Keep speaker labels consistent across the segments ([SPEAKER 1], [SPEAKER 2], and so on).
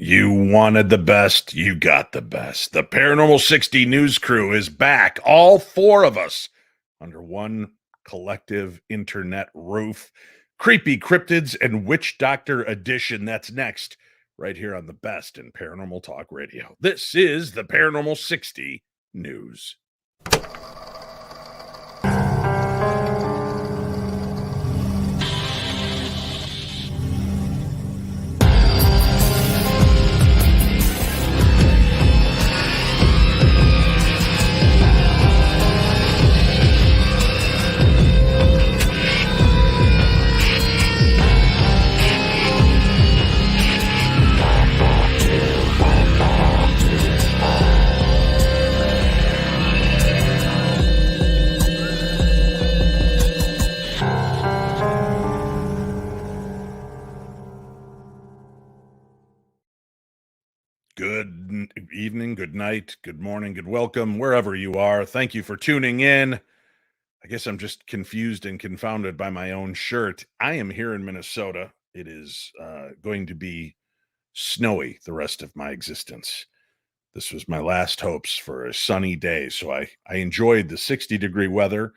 [SPEAKER 1] You wanted the best, you got the best. The Paranormal 60 news crew is back, all four of us, under one collective internet roof. Creepy Cryptids and Witch Doctor edition. That's next, right here on the best in Paranormal Talk Radio. This is the Paranormal 60 news. Good evening, good night, good morning, good welcome, wherever you are. Thank you for tuning in. I guess I'm just confused and confounded by my own shirt. I am here in Minnesota. It is going to be snowy the rest of my existence. This was my last hopes for a sunny day, so I enjoyed the 60-degree weather,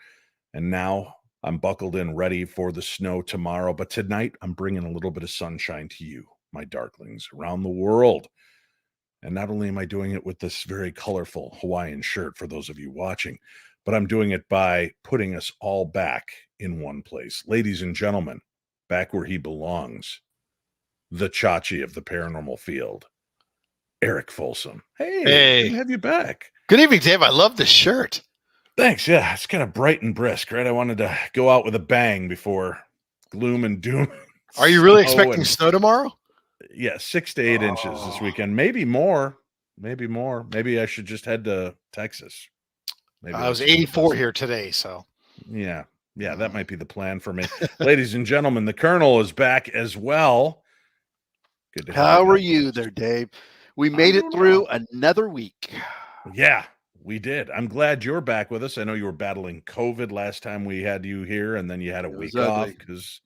[SPEAKER 1] and now I'm buckled in ready for the snow tomorrow. But tonight, I'm bringing a little bit of sunshine to you, my darklings, around the world. And not only am I doing it with this very colorful Hawaiian shirt for those of you watching, but I'm doing it by putting us all back in one place. Ladies and gentlemen, back where he belongs, the Chachi of the paranormal field, Eric Folsom. Hey, good to have you back.
[SPEAKER 2] Good evening, Dave. I love this shirt.
[SPEAKER 1] Thanks. Yeah, it's kind of bright and brisk, right? I wanted to go out with a bang before gloom and doom.
[SPEAKER 2] Are you really expecting snow tomorrow?
[SPEAKER 1] Yeah, 6 to 8 inches this weekend. Maybe more. Maybe more. Maybe I should just head to Texas. Maybe
[SPEAKER 2] I was 84 here today, so.
[SPEAKER 1] Yeah, that might be the plan for me. Ladies and gentlemen, the Colonel is back as well.
[SPEAKER 3] Good to have you. How are you there, Dave? We made it through another week.
[SPEAKER 1] Yeah, we did. I'm glad you're back with us. I know you were battling COVID last time we had you here, and then you had a week off because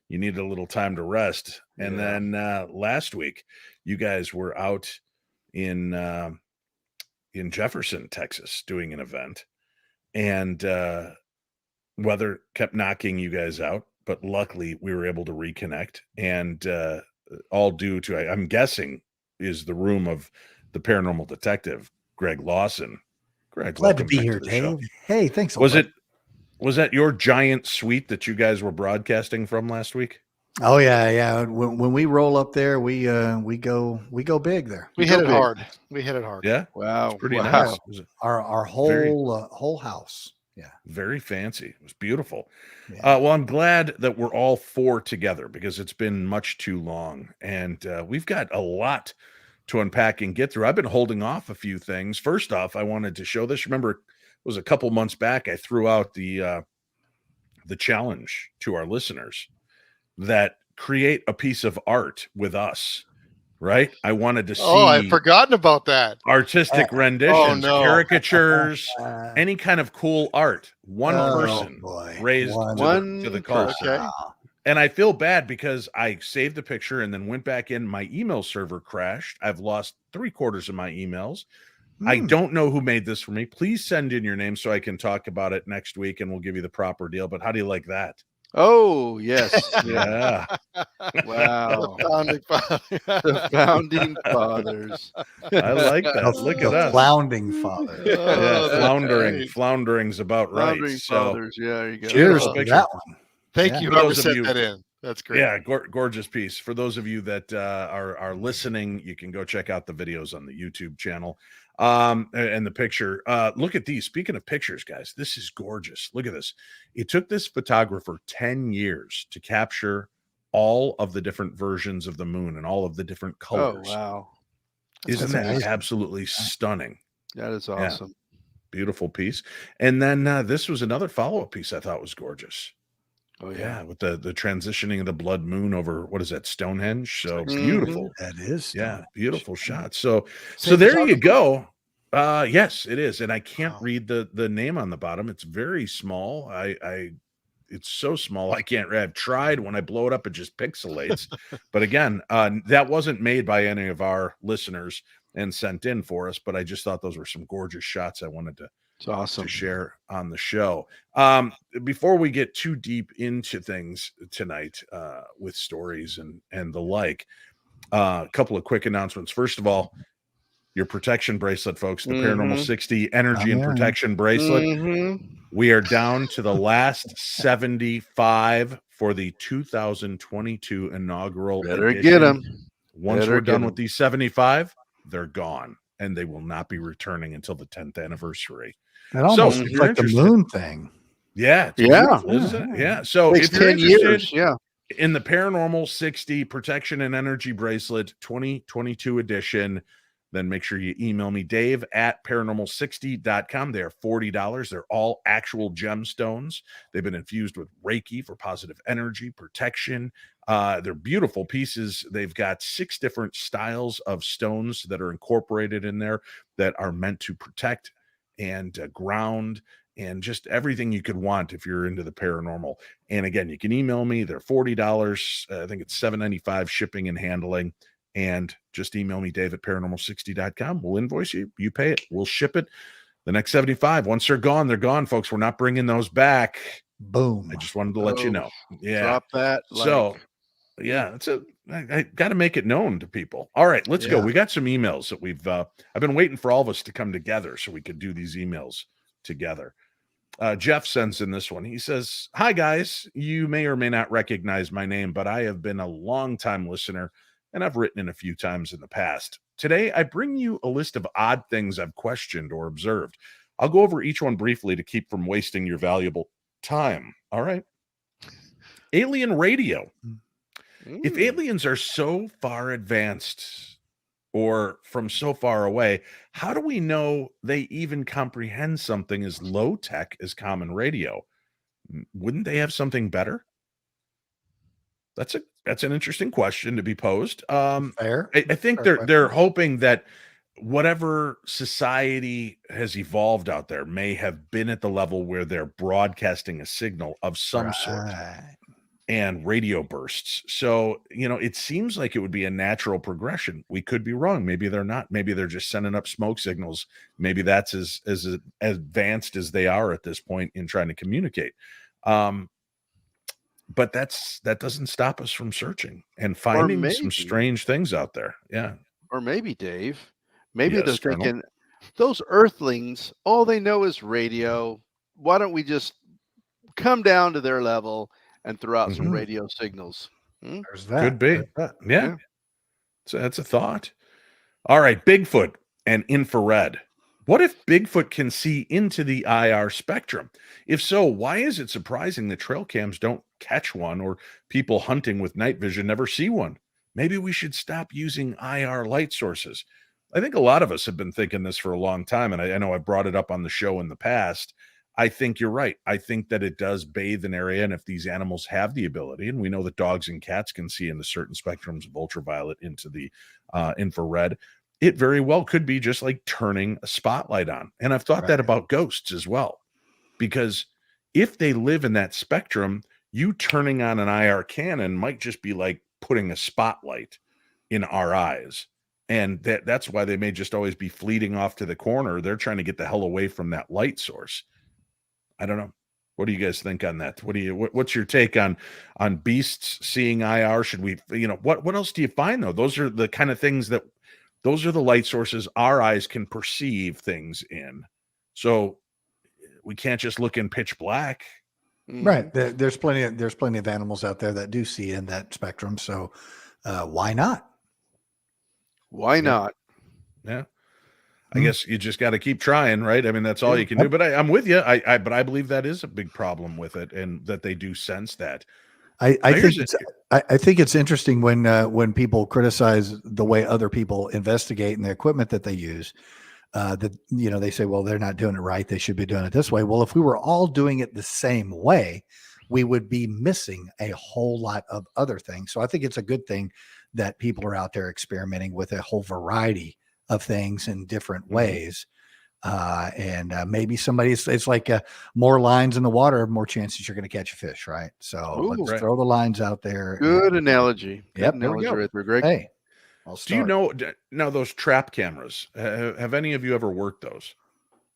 [SPEAKER 1] you needed a little time to rest. And then last week, you guys were out in Jefferson, Texas, doing an event. And weather kept knocking you guys out. But luckily, we were able to reconnect. And all due to, I'm guessing, is the room of the paranormal detective, Greg Lawson. Greg,
[SPEAKER 4] glad to be here, Dave. Hey, thanks a
[SPEAKER 1] lot. Was that your giant suite that you guys were broadcasting from last week?
[SPEAKER 4] Oh yeah. When we roll up there, we go big there.
[SPEAKER 2] We hit it hard. We hit it hard.
[SPEAKER 1] Yeah.
[SPEAKER 3] Wow.
[SPEAKER 1] It's pretty nice.
[SPEAKER 4] Our whole house. Yeah.
[SPEAKER 1] Very fancy. It was beautiful. Yeah. Well, I'm glad that we're all four together because it's been much too long, and we've got a lot to unpack and get through. I've been holding off a few things. First off, I wanted to show this. Remember, it was a couple months back. I threw out the challenge to our listeners that create a piece of art with us, right? I wanted to see.
[SPEAKER 2] Oh, I'd forgotten about that.
[SPEAKER 1] Artistic renditions, caricatures, any kind of cool art. One person raised to the cause.
[SPEAKER 2] Okay.
[SPEAKER 1] And I feel bad because I saved the picture and then went back in. My email server crashed. I've lost 3/4 of my emails. I don't know who made this for me. Please send in your name so I can talk about it next week and we'll give you the proper deal. But how do you like that?
[SPEAKER 3] Oh, yes.
[SPEAKER 1] Yeah.
[SPEAKER 3] Wow.
[SPEAKER 2] The
[SPEAKER 3] founding fathers.
[SPEAKER 1] I like that. Look at us.
[SPEAKER 4] Founding fathers.
[SPEAKER 1] Yeah, floundering's about right.
[SPEAKER 3] Founding fathers. Yeah, there you go.
[SPEAKER 4] Cheers to that one.
[SPEAKER 2] Thank you. Whoever sent that in. That's great.
[SPEAKER 1] Yeah, gorgeous piece. For those of you that are listening, you can go check out the videos on the YouTube channel. And the picture. Look at these. Speaking of pictures, guys, this is gorgeous. Look at this. It took this photographer 10 years to capture all of the different versions of the moon and all of the different colors.
[SPEAKER 3] Oh, wow.
[SPEAKER 1] Isn't that absolutely stunning?
[SPEAKER 3] That is awesome.
[SPEAKER 1] Yeah. Beautiful piece. And then this was another follow-up piece I thought was gorgeous.
[SPEAKER 3] Oh yeah,
[SPEAKER 1] with the transitioning of the blood moon over, what is that, Stonehenge? So beautiful.
[SPEAKER 4] That is,
[SPEAKER 1] beautiful shot. So there you go. Yes, it is, and I can't read the name on the bottom. It's very small. I it's so small I can't read. I've tried. When I blow it up, it just pixelates. But again, that wasn't made by any of our listeners and sent in for us, but I just thought those were some gorgeous shots I wanted to
[SPEAKER 3] It's awesome
[SPEAKER 1] to share on the show. Before we get too deep into things tonight, with stories and the like, a couple of quick announcements. First of all, your protection bracelet, folks, the Paranormal 60 Energy and Protection Bracelet. We are down to the last 75 for the 2022 inaugural
[SPEAKER 3] Better
[SPEAKER 1] edition.
[SPEAKER 3] get them.
[SPEAKER 1] Once we're done with these 75, they're gone, and they will not be returning until the 10th anniversary.
[SPEAKER 4] It almost looks like the moon thing.
[SPEAKER 1] Yeah. Isn't it? Yeah. So
[SPEAKER 3] if you're 10 years,
[SPEAKER 1] in the Paranormal 60 Protection and Energy Bracelet 2022 edition, then make sure you email me, Dave at paranormal60.com. They are $40. They're all actual gemstones. They've been infused with Reiki for positive energy, protection. They're beautiful pieces. They've got 6 different styles of stones that are incorporated in there that are meant to protect and ground and just everything you could want if you're into the paranormal. And again, you can email me. They're $40. I think it's $7.95 shipping and handling. And just email me, Dave at paranormal60.com. We'll invoice you. You pay it. We'll ship it. The next 75. Once they're gone, folks. We're not bringing those back.
[SPEAKER 4] Boom.
[SPEAKER 1] I just wanted to let you know. Yeah.
[SPEAKER 3] Drop that.
[SPEAKER 1] Yeah, I got to make it known to people. All right, let's go. We got some emails that we've I've been waiting for all of us to come together so we could do these emails together. Jeff sends in this one. He says, "Hi guys, you may or may not recognize my name, but I have been a long-time listener and I've written in a few times in the past. Today, I bring you a list of odd things I've questioned or observed. I'll go over each one briefly to keep from wasting your valuable time. All right. Alien radio. If aliens are so far advanced or from so far away, how do we know they even comprehend something as low tech as common radio? Wouldn't they have something better?" That's an interesting question to be posed.
[SPEAKER 4] Fair.
[SPEAKER 1] I think they're hoping that whatever society has evolved out there may have been at the level where they're broadcasting a signal of some sort and radio bursts. So, it seems like it would be a natural progression. We could be wrong. Maybe they're not. Maybe they're just sending up smoke signals. Maybe that's as advanced as they are at this point in trying to communicate. But that doesn't stop us from searching and finding some strange things out there. Yeah.
[SPEAKER 3] Or maybe, Dave, they're thinking, those earthlings, all they know is radio. Why don't we just come down to their level and throw out some radio signals?
[SPEAKER 4] There's that.
[SPEAKER 1] Could be. Yeah. So that's a thought. All right. Bigfoot and infrared. What if Bigfoot can see into the IR spectrum? If so, why is it surprising that trail cams don't catch one or people hunting with night vision never see one? Maybe we should stop using IR light sources. I think a lot of us have been thinking this for a long time, and I know I brought it up on the show in the past. I think you're right. I think that it does bathe an area, and if these animals have the ability, and we know that dogs and cats can see into certain spectrums of ultraviolet into the infrared, it very well could be just like turning a spotlight on. And I've thought that about ghosts as well, because if they live in that spectrum, you turning on an IR cannon might just be like putting a spotlight in our eyes. And that's why they may just always be fleeting off to the corner. They're trying to get the hell away from that light source. I don't know. What do you guys think on that? What's your take on beasts seeing IR? Should we, what else do you find though? Those are the kind of things those are the light sources our eyes can perceive things in. So we can't just look in pitch black.
[SPEAKER 4] Right. There's plenty of animals out there that do see in that spectrum. So why not?
[SPEAKER 3] Why not?
[SPEAKER 1] Yeah. I guess you just got to keep trying, right? I mean, that's all you can do. But I'm with you. But I believe that is a big problem with it, and that they do sense that.
[SPEAKER 4] I think it's interesting when people criticize the way other people investigate and the equipment that they use. They say, well, they're not doing it right. They should be doing it this way. Well, if we were all doing it the same way, we would be missing a whole lot of other things. So I think it's a good thing that people are out there experimenting with a whole variety of things in different ways. And maybe it's like more lines in the water, more chances you're going to catch a fish, right? So let's throw the lines out there.
[SPEAKER 3] Good analogy.
[SPEAKER 4] Yep,
[SPEAKER 3] there we go. Right there, Greg.
[SPEAKER 4] Hey,
[SPEAKER 1] do you know now those trap cameras? Have any of you ever worked those?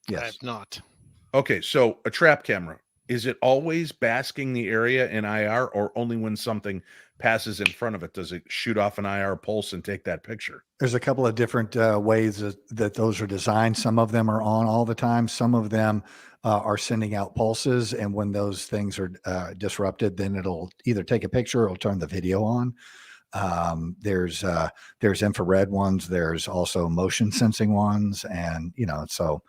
[SPEAKER 2] Yes. I have not.
[SPEAKER 1] Okay, so a trap camera, is it always basking the area in IR, or only when something passes in front of it does it shoot off an IR pulse and take that picture?
[SPEAKER 4] There's a couple of different ways that those are designed. Some of them are on all the time. Some of them are sending out pulses, and when those things are disrupted, then it'll either take a picture or it'll turn the video on. There's infrared ones. There's also motion sensing ones, and so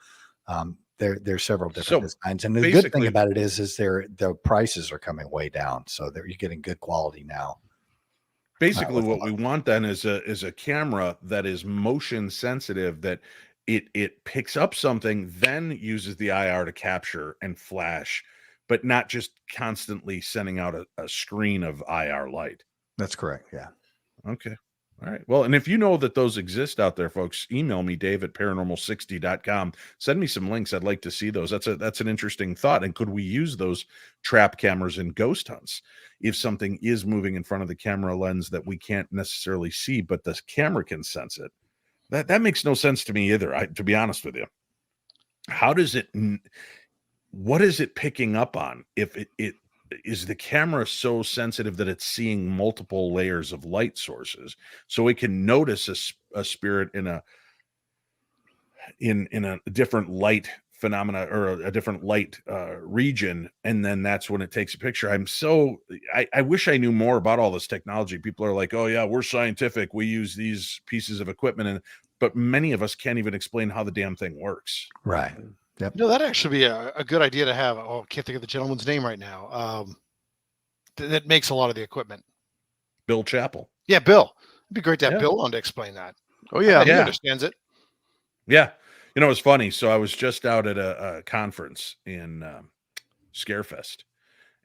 [SPEAKER 4] there's several different designs. And the good thing about it is the prices are coming way down, so you're getting good quality now.
[SPEAKER 1] Basically, what we want then is a camera that is motion sensitive, that it picks up something, then uses the IR to capture and flash, but not just constantly sending out a screen of IR light.
[SPEAKER 4] That's correct. Yeah.
[SPEAKER 1] Okay. All right. Well, and if you know that those exist out there, folks, email me, Dave@paranormal60.com. Send me some links. I'd like to see those. That's an interesting thought. And could we use those trap cameras in ghost hunts if something is moving in front of the camera lens that we can't necessarily see, but the camera can sense it? That makes no sense to me either, to be honest with you. What is it picking up on? If it is the camera so sensitive that it's seeing multiple layers of light sources, so it can notice a spirit in a different light phenomena or a different light region, and then that's when it takes a picture. I wish I knew more about all this technology. People are like, oh yeah, we're scientific, we use these pieces of equipment, but many of us can't even explain how the damn thing works.
[SPEAKER 4] Right. Yep.
[SPEAKER 2] That'd actually be a good idea to have. Oh, I can't think of the gentleman's name right now. That makes a lot of the equipment.
[SPEAKER 1] Bill Chappell.
[SPEAKER 2] Yeah, Bill. It'd be great to have Bill on to explain that.
[SPEAKER 3] Oh yeah,
[SPEAKER 2] he understands it.
[SPEAKER 1] Yeah, it's funny. So I was just out at a conference in Scarefest,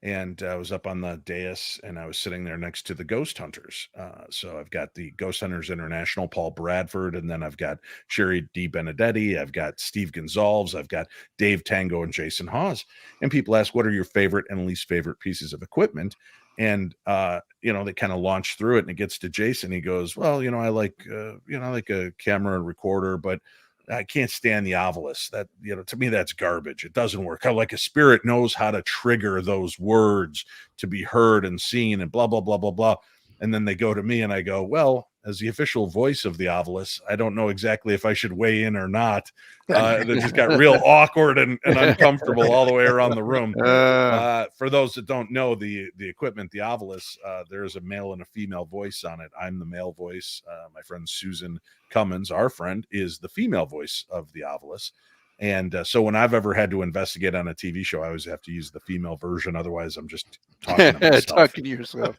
[SPEAKER 1] and I was up on the dais, and I was sitting there next to the ghost hunters. So I've got the Ghost Hunters International, Paul Bradford, and then I've got Sherry D. Benedetti, I've got Steve Gonzalez, I've got Dave Tango and Jason Hawes. And people ask, what are your favorite and least favorite pieces of equipment? And they kind of launch through it, and it gets to Jason. He goes, well, I like a camera and recorder, but I can't stand the Ovilus. That, to me, that's garbage. It doesn't work. I like a spirit knows how to trigger those words to be heard and seen and blah, blah, blah, blah, blah. And then they go to me and I go, well, as the official voice of the Ovilus, I don't know exactly if I should weigh in or not. That just got real awkward and uncomfortable all the way around the room. For those that don't know the equipment, the Ovilus, there's a male and a female voice on it. I'm the male voice. My friend Susan Cummins, our friend, is the female voice of the Ovilus. And so when I've ever had to investigate on a TV show, I always have to use the female version. Otherwise, I'm just talking to myself.
[SPEAKER 3] Talking to yourself.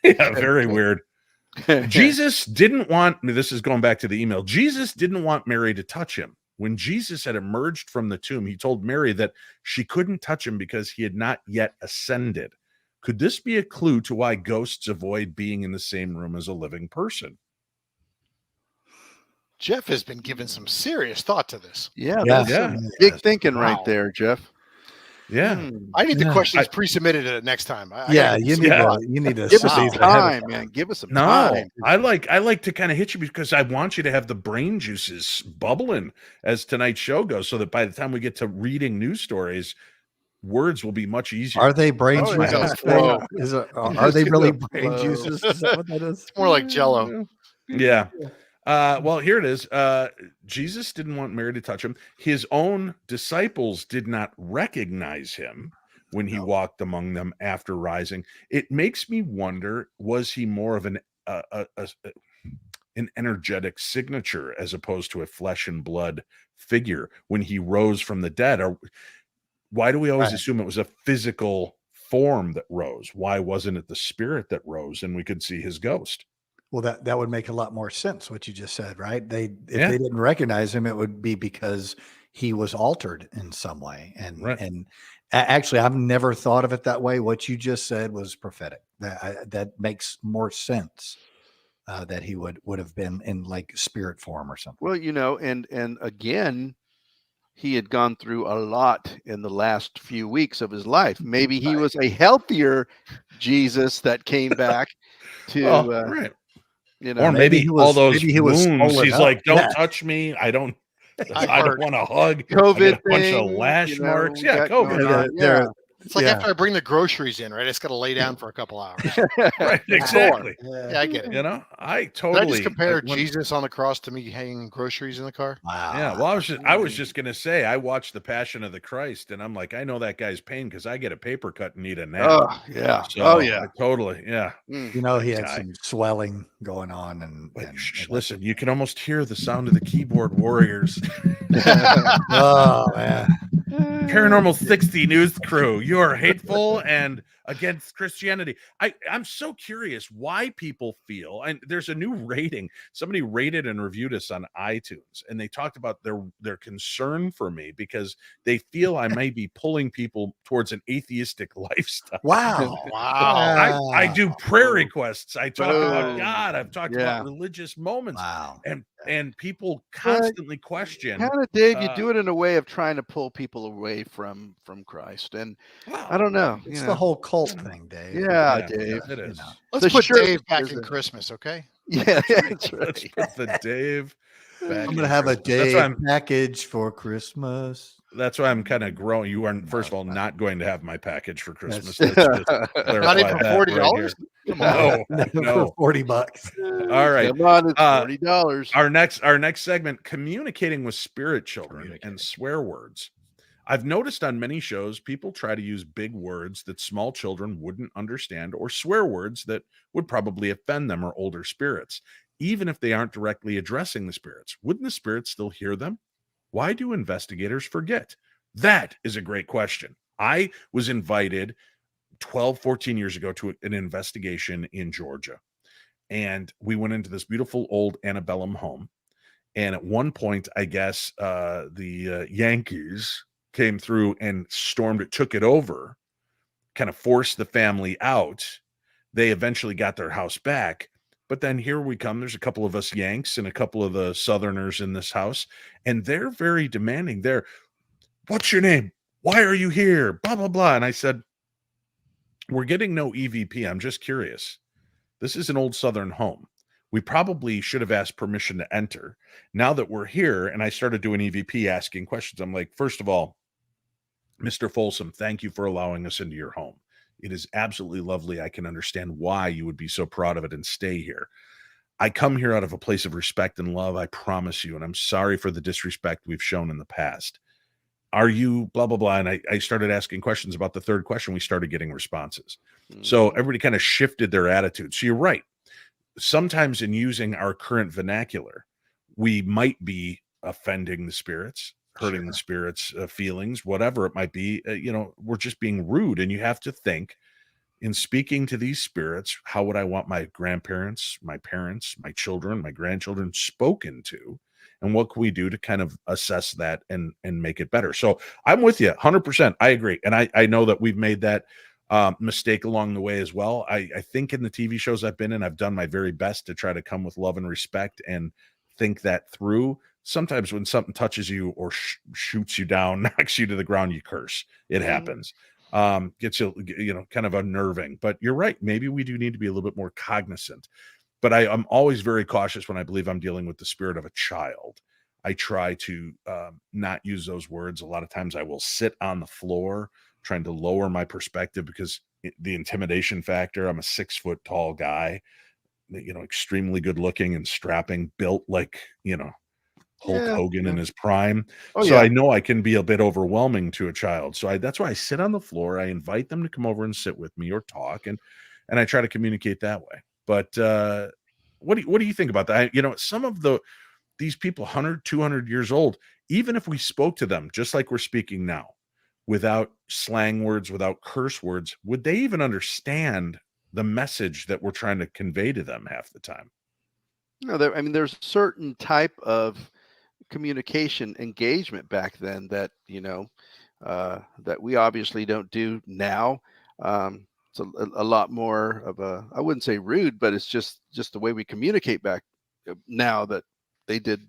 [SPEAKER 1] Yeah, very weird. Jesus didn't want, this is going back to the email, Jesus didn't want Mary to touch him. When Jesus had emerged from the tomb, he told Mary that she couldn't touch him because he had not yet ascended. Could this be a clue to why ghosts avoid being in the same room as a living person?
[SPEAKER 2] Jeff has been giving some serious thought to this.
[SPEAKER 3] Yeah. Big thinking right there, Jeff.
[SPEAKER 1] Yeah.
[SPEAKER 2] I need the questions pre-submitted next time.
[SPEAKER 4] You need to
[SPEAKER 3] give us some time, man. Give us some time.
[SPEAKER 1] I like to kind of hit you because I want you to have the brain juices bubbling as tonight's show goes, so that by the time we get to reading news stories, words will be much easier.
[SPEAKER 4] Are they brain juices? Are they really brain juices? Is that what that is?
[SPEAKER 2] It's more like Jello.
[SPEAKER 1] Yeah. Well, here it is. Jesus didn't want Mary to touch him. His own disciples did not recognize him when he walked among them after rising. It makes me wonder, was he more of an energetic signature as opposed to a flesh and blood figure when he rose from the dead? Or why do we always assume it was a physical form that rose? Why wasn't it the spirit that rose and we could see his ghost?
[SPEAKER 4] Well, that would make a lot more sense, what you just said, right? If they didn't recognize him, it would be because he was altered in some way. And actually, I've never thought of it that way. What you just said was prophetic. That makes more sense, that he would have been in like spirit form or something.
[SPEAKER 3] Well, and again, he had gone through a lot in the last few weeks of his life. Maybe he was a healthier Jesus that came back to,
[SPEAKER 1] right.
[SPEAKER 3] you
[SPEAKER 1] Or
[SPEAKER 3] know,
[SPEAKER 1] maybe all those
[SPEAKER 4] maybe he was
[SPEAKER 1] wounds.
[SPEAKER 4] swollen
[SPEAKER 1] He's
[SPEAKER 4] up.
[SPEAKER 1] like, don't
[SPEAKER 4] Yeah.
[SPEAKER 1] touch me. I don't
[SPEAKER 2] heard
[SPEAKER 1] want to hug. I
[SPEAKER 3] COVID
[SPEAKER 1] got a bunch of
[SPEAKER 3] thing,
[SPEAKER 1] lash marks. Yeah,
[SPEAKER 3] got
[SPEAKER 1] COVID.
[SPEAKER 3] going on.
[SPEAKER 4] They're-
[SPEAKER 2] It's like
[SPEAKER 4] yeah.
[SPEAKER 2] after I bring the groceries in, right? It's got to lay down for a couple hours.
[SPEAKER 1] Right, exactly.
[SPEAKER 2] Yeah, I get it.
[SPEAKER 1] You know, I
[SPEAKER 2] Did I
[SPEAKER 1] totally
[SPEAKER 2] just compare
[SPEAKER 1] when-
[SPEAKER 2] Jesus on the cross to me hanging groceries in the car?
[SPEAKER 4] Wow.
[SPEAKER 1] Yeah, well, I was just gonna say I watched the Passion of the Christ, and I'm like, I know that guy's pain because I get a paper cut and need a nap.
[SPEAKER 3] Oh yeah.
[SPEAKER 1] So,
[SPEAKER 3] Oh yeah.
[SPEAKER 1] totally. Yeah.
[SPEAKER 4] You know, he had
[SPEAKER 1] guy.
[SPEAKER 4] some swelling going on, and,
[SPEAKER 1] Wait,
[SPEAKER 4] and
[SPEAKER 1] listen, you can almost hear the sound of the keyboard warriors.
[SPEAKER 4] oh man,
[SPEAKER 1] Paranormal 60 news crew, you are hateful and against Christianity. I'm so curious why people feel, and there's a new rating. Somebody rated and reviewed us on iTunes, and they talked about their concern for me because they feel I may be pulling people towards an atheistic lifestyle.
[SPEAKER 4] wow,
[SPEAKER 2] Wow.
[SPEAKER 1] I do prayer requests. I talk about
[SPEAKER 3] Boom.
[SPEAKER 1] God. I've talked about religious moments,
[SPEAKER 4] wow.
[SPEAKER 1] and people constantly question.
[SPEAKER 3] Kind of, Dave, you do it in a way of trying to pull people away from Christ, and I don't know.
[SPEAKER 4] It's the whole cult thing, Dave.
[SPEAKER 3] Yeah, Dave.
[SPEAKER 1] It is.
[SPEAKER 2] Let's put Dave back in Christmas, okay?
[SPEAKER 3] Yeah,
[SPEAKER 1] Let's
[SPEAKER 3] that's right.
[SPEAKER 1] put the Dave back.
[SPEAKER 4] I'm gonna have a
[SPEAKER 1] Christmas.
[SPEAKER 4] Dave package for Christmas.
[SPEAKER 1] That's why I'm kind of growing. You are, first of all, not going to have my package for Christmas.
[SPEAKER 3] That's-
[SPEAKER 1] Let's just
[SPEAKER 2] Not
[SPEAKER 1] clarify
[SPEAKER 2] even
[SPEAKER 1] that
[SPEAKER 2] $40?
[SPEAKER 1] right here.
[SPEAKER 2] Come on.
[SPEAKER 1] No.
[SPEAKER 4] For $40.
[SPEAKER 1] All right.
[SPEAKER 3] Come on, it's $40.
[SPEAKER 1] Our next segment, communicating with spirit children and swear words. I've noticed on many shows, people try to use big words that small children wouldn't understand or swear words that would probably offend them or older spirits, even if they aren't directly addressing the spirits. Wouldn't the spirits still hear them? Why do investigators forget? That is a great question. I was invited 12, 14 years ago to an investigation in Georgia. And we went into this beautiful old antebellum home. And at one point, I guess the Yankees came through and stormed it, took it over, kind of forced the family out. They eventually got their house back. But then here we come. There's a couple of us Yanks and a couple of the Southerners in this house, and they're very demanding. What's your name? Why are you here? Blah, blah, blah. And I said, we're getting no EVP. I'm just curious. This is an old Southern home. We probably should have asked permission to enter. Now that we're here, and I started doing EVP asking questions, I'm like, first of all, Mr. Folsom, thank you for allowing us into your home. It is absolutely lovely. I can understand why you would be so proud of it and stay here. I come here out of a place of respect and love, I promise you, and I'm sorry for the disrespect we've shown in the past. Are you blah, blah, blah? And I started asking questions about the third question. We started getting responses. So everybody kind of shifted their attitude. So you're right. Sometimes in using our current vernacular, we might be offending the spirits, hurting the spirits' feelings, whatever it might be. We're just being rude. And you have to think, in speaking to these spirits, how would I want my grandparents, my parents, my children, my grandchildren spoken to? And what can we do to kind of assess that and make it better? So I'm with you 100%. I agree. And I know that we've made that mistake along the way as well. I think in the TV shows I've been in, I've done my very best to try to come with love and respect and think that through. Sometimes when something touches you or shoots you down, knocks you to the ground, you curse. It happens. Gets you, kind of unnerving. But you're right. Maybe we do need to be a little bit more cognizant. But I'm always very cautious when I believe I'm dealing with the spirit of a child. I try to not use those words. A lot of times I will sit on the floor trying to lower my perspective because the intimidation factor. I'm a 6 foot tall guy, extremely good looking and strapping, built like, Hulk Hogan in his prime. I know I can be a bit overwhelming to a child. So that's why I sit on the floor. I invite them to come over and sit with me or talk. And I try to communicate that way. But what do you think about that? Some of these people 100, 200 years old, even if we spoke to them just like we're speaking now, without slang words, without curse words, would they even understand the message that we're trying to convey to them half the time?
[SPEAKER 3] No, there's a certain type of communication engagement back then that that we obviously don't do now. It's a lot more of I wouldn't say rude, but it's just the way we communicate back now that they did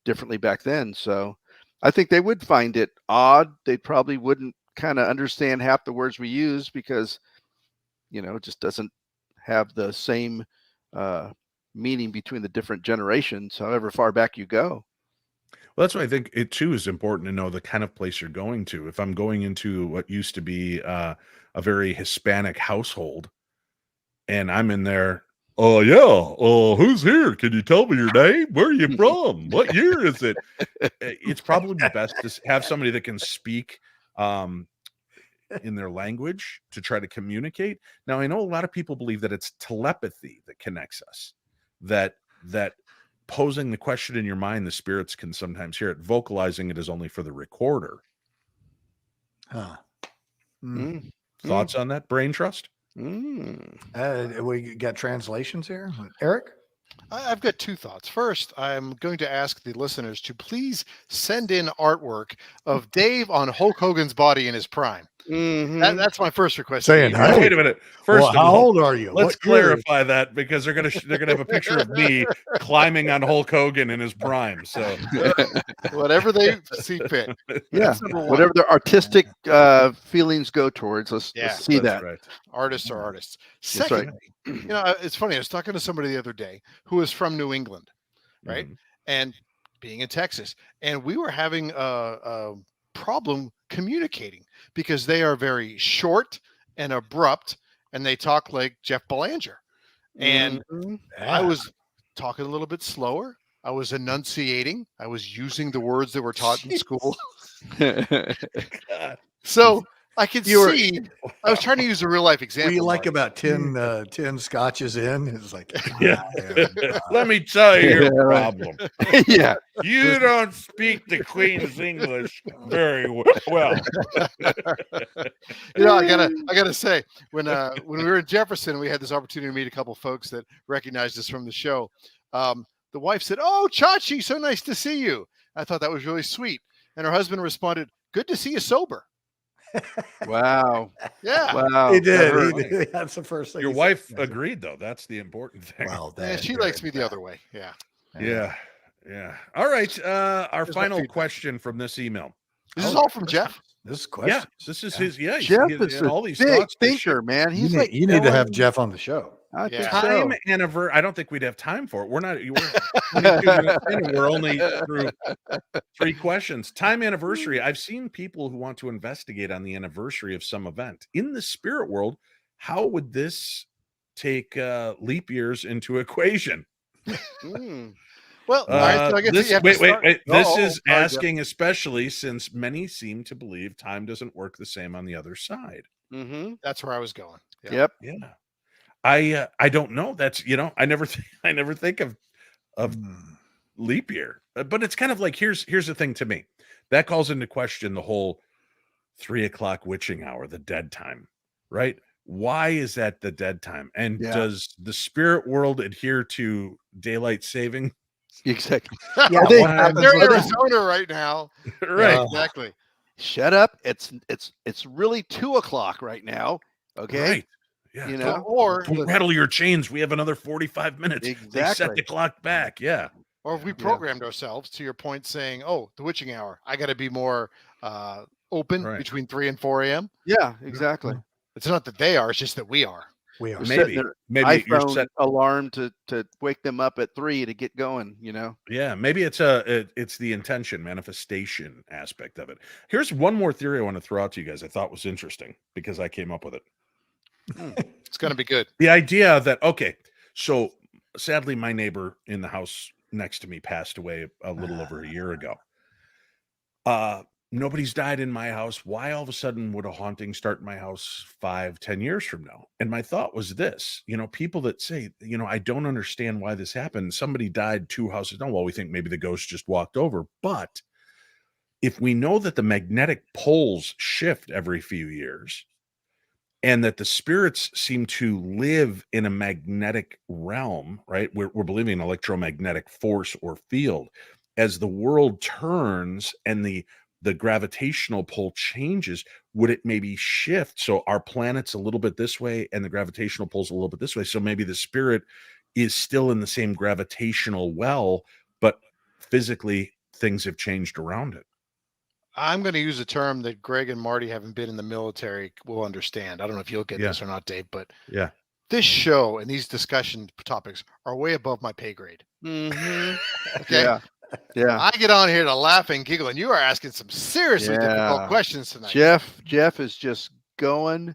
[SPEAKER 3] differently back then. So I think they would find it odd. They probably wouldn't kind of understand half the words we use because, it just doesn't have the same meaning between the different generations, however far back you go.
[SPEAKER 1] Well, that's why I think it too is important to know the kind of place you're going to. If I'm going into what used to be a very Hispanic household, and I'm in there, oh yeah, who's here? Can you tell me your name? Where are you from? What year is it? It's probably best to have somebody that can speak in their language to try to communicate. Now, I know a lot of people believe that it's telepathy that connects us, that posing the question in your mind, the spirits can sometimes hear it. Vocalizing it is only for the recorder.
[SPEAKER 4] Huh.
[SPEAKER 1] Thoughts on that, Brain Trust?
[SPEAKER 4] We got translations here. Eric?
[SPEAKER 2] I've got two thoughts. First, I'm going to ask the listeners to please send in artwork of Dave on Hulk Hogan's body in his prime. That's my first request.
[SPEAKER 4] Saying,
[SPEAKER 1] hey, wait a minute. First,
[SPEAKER 4] how old are you?
[SPEAKER 1] Let's clarify that, because they're gonna have a picture of me climbing on Hulk Hogan in his prime. So
[SPEAKER 2] whatever they see fit.
[SPEAKER 3] Yeah, whatever their artistic feelings go towards. Let's see that.
[SPEAKER 1] Right.
[SPEAKER 2] Artists are artists. Secondly, it's funny. I was talking to somebody the other day who is from New England, right? And being in Texas, and we were having a problem communicating because they are very short and abrupt, and they talk like Jeff Belanger. And I was talking a little bit slower. I was enunciating. I was using the words that were taught in school. So I could see. I was trying to use a real life example.
[SPEAKER 4] Were you like about 10 scotches in? It's like,
[SPEAKER 1] let me tell you your problem.
[SPEAKER 3] Yeah,
[SPEAKER 1] you don't speak the Queen's English very well.
[SPEAKER 2] I gotta say, when we were in Jefferson, we had this opportunity to meet a couple folks that recognized us from the show. The wife said, "Oh, Chachi, so nice to see you." I thought that was really sweet, and her husband responded, "Good to see you sober."
[SPEAKER 3] Wow.
[SPEAKER 2] Yeah.
[SPEAKER 3] Wow.
[SPEAKER 4] He did. That's the first thing.
[SPEAKER 1] Your wife agreed, though. That's the important thing.
[SPEAKER 4] Well,
[SPEAKER 2] she likes me the other way. Yeah.
[SPEAKER 1] Yeah. All right. Our final question from this email.
[SPEAKER 2] This is all from Jeff.
[SPEAKER 4] This is question.
[SPEAKER 1] Yeah, this is his. Yeah,
[SPEAKER 3] Jeff is
[SPEAKER 1] all these
[SPEAKER 3] big
[SPEAKER 1] thoughts.
[SPEAKER 3] thinker, man. He's
[SPEAKER 4] you need to have Jeff on the show.
[SPEAKER 3] I think
[SPEAKER 1] Time
[SPEAKER 3] so.
[SPEAKER 1] anniversary. I don't think we'd have time for it. We're 22 minutes in, and we're only through 3 questions. Time anniversary. I've seen people who want to investigate on the anniversary of some event in the spirit world. How would this take leap years into equation?
[SPEAKER 2] Well, I guess
[SPEAKER 1] wait. This is asking, especially since many seem to believe time doesn't work the same on the other side.
[SPEAKER 2] That's where I was going.
[SPEAKER 3] Yep.
[SPEAKER 1] Yeah. I don't know. That's I never think of leap year, but it's kind of like here's the thing to me that calls into question the whole 3 o'clock witching hour, the dead time, right? Why is that the dead time? And does the spirit world adhere to daylight saving?
[SPEAKER 3] Exactly.
[SPEAKER 2] Yeah, they're in Arizona right now.
[SPEAKER 1] Right.
[SPEAKER 2] Exactly.
[SPEAKER 3] Shut up. It's really 2 o'clock right now. Okay.
[SPEAKER 1] Right. Yeah.
[SPEAKER 2] Or
[SPEAKER 1] don't rattle your chains. We have another 45 minutes.
[SPEAKER 3] Exactly.
[SPEAKER 1] They set the clock back. Yeah.
[SPEAKER 2] Or if we programmed ourselves, to your point, saying, "Oh, the witching hour. I got to be more open between 3 and 4 a.m."
[SPEAKER 3] Yeah, exactly.
[SPEAKER 2] It's not that they are; it's just that we are.
[SPEAKER 4] We are.
[SPEAKER 1] Maybe
[SPEAKER 3] you're set alarm to wake them up at 3 to get going.
[SPEAKER 1] Yeah, maybe it's the intention, manifestation aspect of it. Here's one more theory I want to throw out to you guys. I thought was interesting because I came up with it.
[SPEAKER 2] It's going to be good.
[SPEAKER 1] The idea that so sadly my neighbor in the house next to me passed away a little over a year ago. Nobody's died in my house. Why all of a sudden would a haunting start in my house 5-10 years from now? And my thought was this, people that say, I don't understand why this happened. Somebody died 2 houses down. Well, we think maybe the ghost just walked over. But if we know that the magnetic poles shift every few years and that the spirits seem to live in a magnetic realm, right? We're believing electromagnetic force or field. As the world turns and the gravitational pull changes, would it maybe shift? So our planet's a little bit this way and the gravitational pull's a little bit this way. So maybe the spirit is still in the same gravitational well, but physically things have changed around it.
[SPEAKER 2] I'm going to use a term that Greg and Marty haven't been in the military will understand. I don't know if you'll get this or not, Dave, but this show and these discussion topics are way above my pay grade.
[SPEAKER 3] Mm-hmm.
[SPEAKER 2] Okay.
[SPEAKER 3] Yeah.
[SPEAKER 2] I get on here to laugh and giggle, and you are asking some seriously difficult questions tonight.
[SPEAKER 3] Jeff is just going.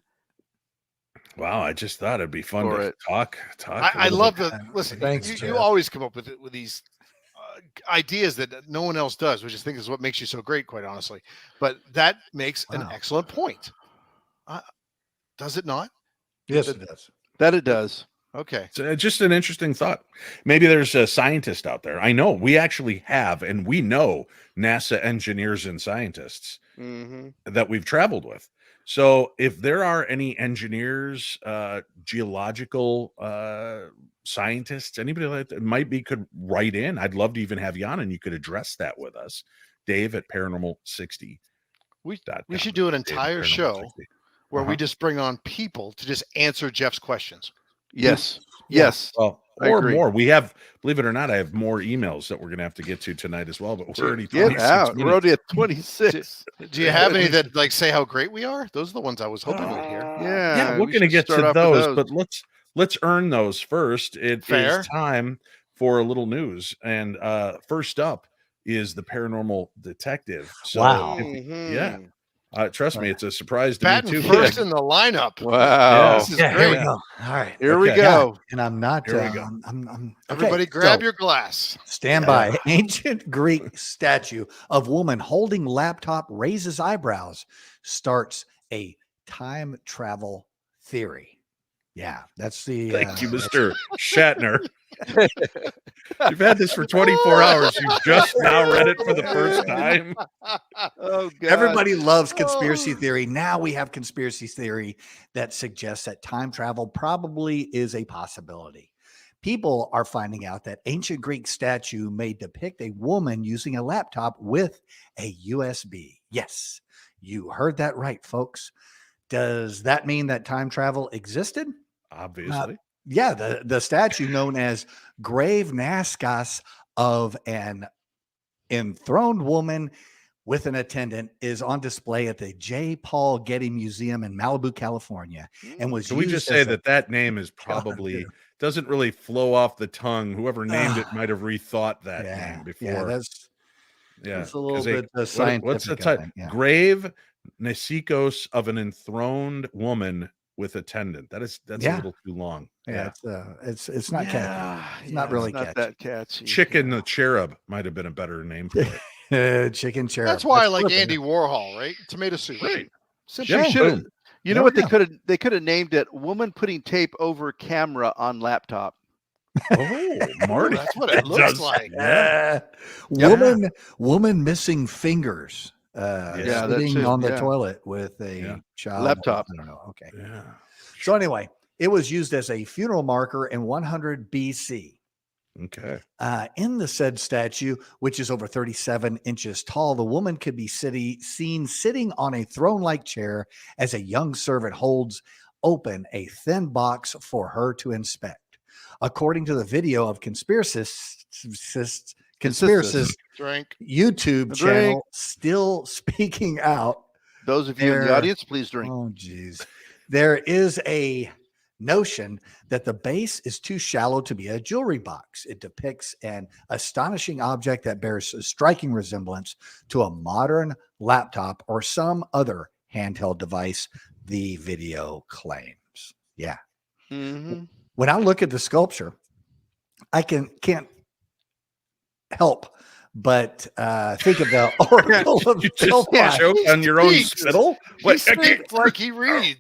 [SPEAKER 1] Wow, I just thought it'd be fun to talk.
[SPEAKER 2] I love listen. Thanks, you always come up with these ideas that no one else does, which I think is what makes you so great, quite honestly. But that makes an excellent point. Does it not?
[SPEAKER 4] Yes, it does.
[SPEAKER 3] That it does.
[SPEAKER 2] Okay.
[SPEAKER 1] So just an interesting thought. Maybe there's a scientist out there. I know we actually have, and we know NASA engineers and scientists that we've traveled with. So if there are any engineers, geological scientists, anybody like that might be could write in. I'd love to even have you on, and you could address that with us, Dave at Paranormal 60.
[SPEAKER 2] We should do an entire show where we just bring on people to just answer Jeff's questions.
[SPEAKER 3] Yes.
[SPEAKER 1] Well, or more. We have, believe it or not, I have more emails that we're going to have to get to tonight as well. But we're already
[SPEAKER 3] We're already at 26.
[SPEAKER 2] Do you have any that like say how great we are? Those are the ones I was hoping we'd hear.
[SPEAKER 1] Yeah, we're going to get to those, but let's earn those first. It is time for a little news, and first up is the paranormal detective. So,
[SPEAKER 4] wow.
[SPEAKER 1] Trust me, it's a surprise to me too.
[SPEAKER 2] First in the lineup.
[SPEAKER 3] Wow.
[SPEAKER 2] This is great.
[SPEAKER 4] Here we go. All right.
[SPEAKER 3] Here we go.
[SPEAKER 4] And I'm not.
[SPEAKER 1] Here we go.
[SPEAKER 4] I'm
[SPEAKER 2] Everybody grab your glass.
[SPEAKER 4] Stand by. Ancient Greek statue of woman holding laptop raises eyebrows, starts a time travel theory. Yeah, that's the.
[SPEAKER 1] Thank you, Mr. Shatner. You've had this for 24 hours. You just now read it for the first time.
[SPEAKER 3] Oh, God.
[SPEAKER 4] Everybody loves conspiracy theory. Now we have conspiracy theory that suggests that time travel probably is a possibility. People are finding out that ancient Greek statue may depict a woman using a laptop with a USB. Yes, you heard that right, folks. Does that mean that time travel existed?
[SPEAKER 1] Obviously.
[SPEAKER 4] The statue known as Grave Nascas of an enthroned woman with an attendant is on display at the J. Paul Getty Museum in Malibu, California, and was.
[SPEAKER 1] Can we just say that name is probably doesn't really flow off the tongue? Whoever named it might have rethought that name before.
[SPEAKER 4] Yeah, that's a little bit scientific.
[SPEAKER 1] What's the title? Grave Nascas of an enthroned woman with attendant. That's a little too long.
[SPEAKER 4] It's not catchy. It's not really
[SPEAKER 3] not
[SPEAKER 4] catchy.
[SPEAKER 3] that catchy.
[SPEAKER 1] Chicken the Cherub might have been a better name for it.
[SPEAKER 4] Chicken Cherub.
[SPEAKER 2] That's why I like Andy Warhol, right? Tomato soup.
[SPEAKER 1] Right.
[SPEAKER 3] You know what they could have named it? Woman putting tape over camera on laptop.
[SPEAKER 1] Oh, Marty.
[SPEAKER 2] That's what it looks like.
[SPEAKER 4] Woman missing fingers. Sitting on the toilet with a child
[SPEAKER 3] laptop.
[SPEAKER 4] I don't know. Okay.
[SPEAKER 1] Yeah.
[SPEAKER 4] So anyway, it was used as a funeral marker in 100 BC.
[SPEAKER 1] Okay.
[SPEAKER 4] In the said statue, which is over 37 inches tall, the woman could be seen sitting on a throne-like chair as a young servant holds open a thin box for her to inspect. According to the video of conspiracists YouTube channel Still Speaking Out.
[SPEAKER 3] Those of you in the audience, please drink.
[SPEAKER 4] Oh, geez. There is a notion that the base is too shallow to be a jewelry box. It depicts an astonishing object that bears a striking resemblance to a modern laptop or some other handheld device, the video claims. Yeah.
[SPEAKER 3] Mm-hmm.
[SPEAKER 4] When I look at the sculpture, I can't help but think of the Oracle of
[SPEAKER 1] You just choke on your own spittle?
[SPEAKER 2] He speaks like he reads.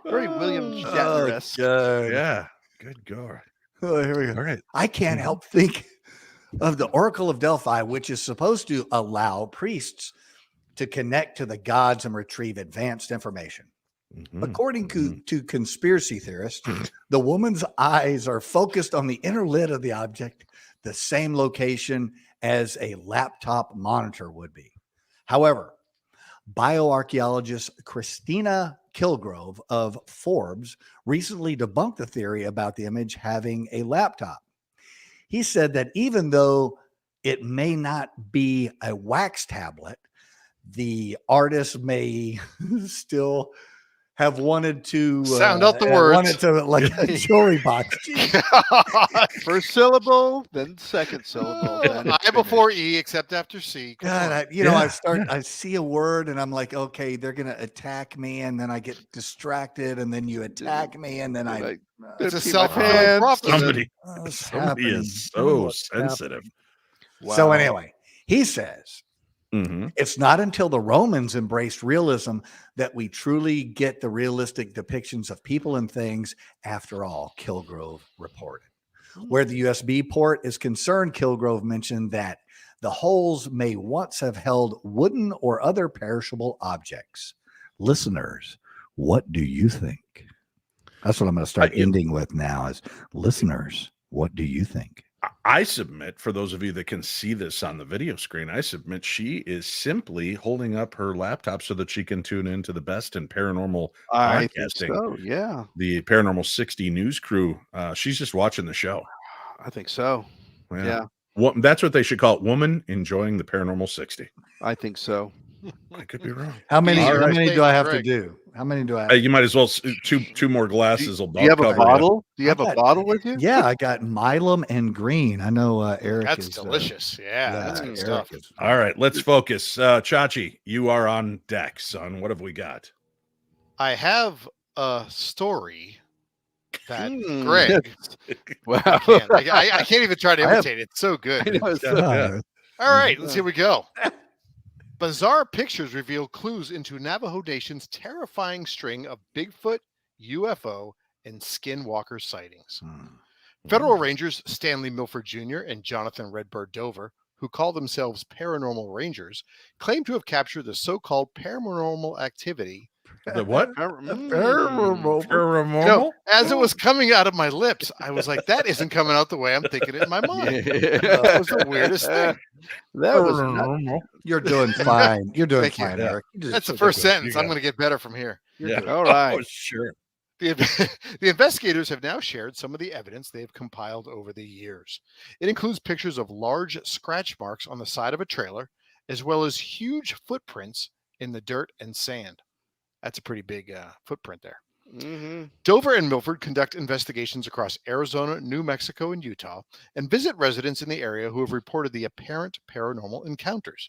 [SPEAKER 3] Very William Shatner-esque.
[SPEAKER 1] Yeah. Good God.
[SPEAKER 4] Oh, here we go.
[SPEAKER 1] All right.
[SPEAKER 4] I can't help think of the Oracle of Delphi, which is supposed to allow priests to connect to the gods and retrieve advanced information.
[SPEAKER 1] Mm-hmm.
[SPEAKER 4] According to conspiracy theorists, the woman's eyes are focused on the inner lid of the object, the same location as a laptop monitor would be. However, bioarchaeologist Christina Kilgrove of Forbes recently debunked the theory about the image having a laptop. He said that even though it may not be a wax tablet. The artist may still have wanted to
[SPEAKER 2] sound out the words.
[SPEAKER 4] Wanted to like a jewelry box.
[SPEAKER 3] First syllable, then second syllable. Then
[SPEAKER 2] I before E, except after C.
[SPEAKER 4] God, I see a word and I'm like, okay, they're gonna attack me, and then I get distracted, and then you attack me, and then
[SPEAKER 2] it's a self-fulfilling prophecy.
[SPEAKER 1] Somebody is so sensitive.
[SPEAKER 4] Wow. So anyway, he says. It's not until the Romans embraced realism that we truly get the realistic depictions of people and things. After all, Kilgrove reported. Where the USB port is concerned, Kilgrove mentioned that the holes may once have held wooden or other perishable objects. Listeners, what do you think? That's what I'm going to start ending with now is listeners, what do you think?
[SPEAKER 1] I submit, for those of you that can see this on the video screen, I submit she is simply holding up her laptop so that she can tune into the best in paranormal podcasting.
[SPEAKER 3] So, yeah.
[SPEAKER 1] The Paranormal 60 news crew. She's just watching the show.
[SPEAKER 3] I think so. Yeah.
[SPEAKER 1] Well, that's what they should call it. Woman enjoying the Paranormal 60.
[SPEAKER 3] I think so.
[SPEAKER 1] I could be wrong.
[SPEAKER 4] How many do I have to do? How many do I have?
[SPEAKER 1] You might as well two more glasses.
[SPEAKER 3] Do you have a bottle? Do you have a bottle with you?
[SPEAKER 4] Yeah, I got Milam and green. I know Eric.
[SPEAKER 2] That's delicious. That's good stuff.
[SPEAKER 1] All right, let's focus. Chachi, you are on deck, son. What have we got?
[SPEAKER 2] I have a story that Greg.
[SPEAKER 3] Wow.
[SPEAKER 2] I can't even try to imitate it. It's so good.
[SPEAKER 3] All
[SPEAKER 2] right, let's here we go. Bizarre pictures reveal clues into Navajo Nation's terrifying string of Bigfoot, UFO, and skinwalker sightings. Federal Rangers Stanley Milford Jr. and Jonathan Redbird Dover, who call themselves Paranormal Rangers, claim to have captured the so-called paranormal activity.
[SPEAKER 1] The what?
[SPEAKER 2] Paranormal? As it was coming out of my lips, I was like, that isn't coming out the way I'm thinking it in my mind. That was the weirdest thing.
[SPEAKER 3] That was normal.
[SPEAKER 4] You're doing fine. You're doing fine, Eric.
[SPEAKER 2] That's the first sentence. I'm going to get better from here.
[SPEAKER 3] All right.
[SPEAKER 1] Oh, sure.
[SPEAKER 2] The investigators have now shared some of the evidence they've compiled over the years. It includes pictures of large scratch marks on the side of a trailer, as well as huge footprints in the dirt and sand. That's a pretty big footprint there. Dover and Milford conduct investigations across Arizona, New Mexico, and Utah, and visit residents in the area who have reported the apparent paranormal encounters.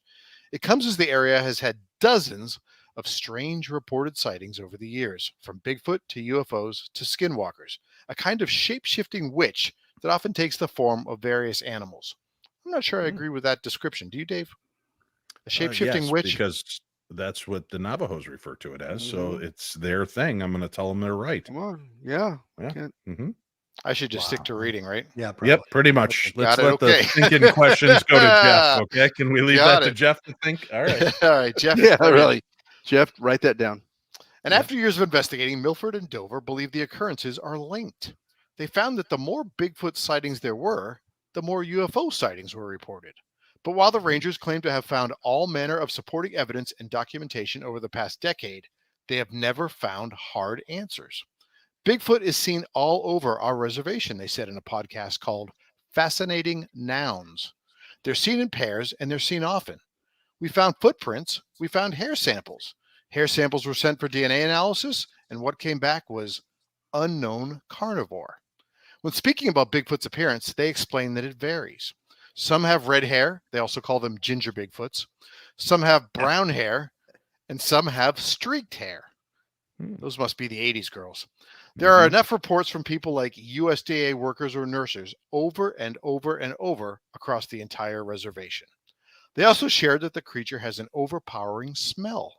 [SPEAKER 2] It comes as the area has had dozens of strange reported sightings over the years, from Bigfoot to UFOs to skinwalkers, a kind of shape-shifting witch that often takes the form of various animals. I'm not sure I agree with that description. Do you, Dave? A shape-shifting witch?
[SPEAKER 1] Because that's what the Navajos refer to it as. So it's their thing. I'm going to tell them they're right.
[SPEAKER 3] Come on. Yeah.
[SPEAKER 2] I should just stick to reading, right?
[SPEAKER 4] Yeah. Probably.
[SPEAKER 1] Yep. Pretty much. Let's let the thinking questions go to Jeff. Okay. Can we leave that to Jeff to think? All right.
[SPEAKER 2] All right, Jeff.
[SPEAKER 3] Yeah, really. Jeff, write that down.
[SPEAKER 2] And after years of investigating, Milford and Dover believe the occurrences are linked. They found that the more Bigfoot sightings there were, the more UFO sightings were reported. But while the Rangers claim to have found all manner of supporting evidence and documentation over the past decade, they have never found hard answers. Bigfoot is seen all over our reservation, they said in a podcast called Fascinating Nouns. They're seen in pairs, and they're seen often. We found footprints. We found hair samples. Hair samples were sent for DNA analysis, and what came back was unknown carnivore. When speaking about Bigfoot's appearance, they explain that it varies. Some have red hair. They also call them ginger Bigfoots. Some have brown hair, and some have streaked hair. Those must be the 80s girls. There are enough reports from people like USDA workers or nurses over and over and over across the entire reservation. They also shared that the creature has an overpowering smell.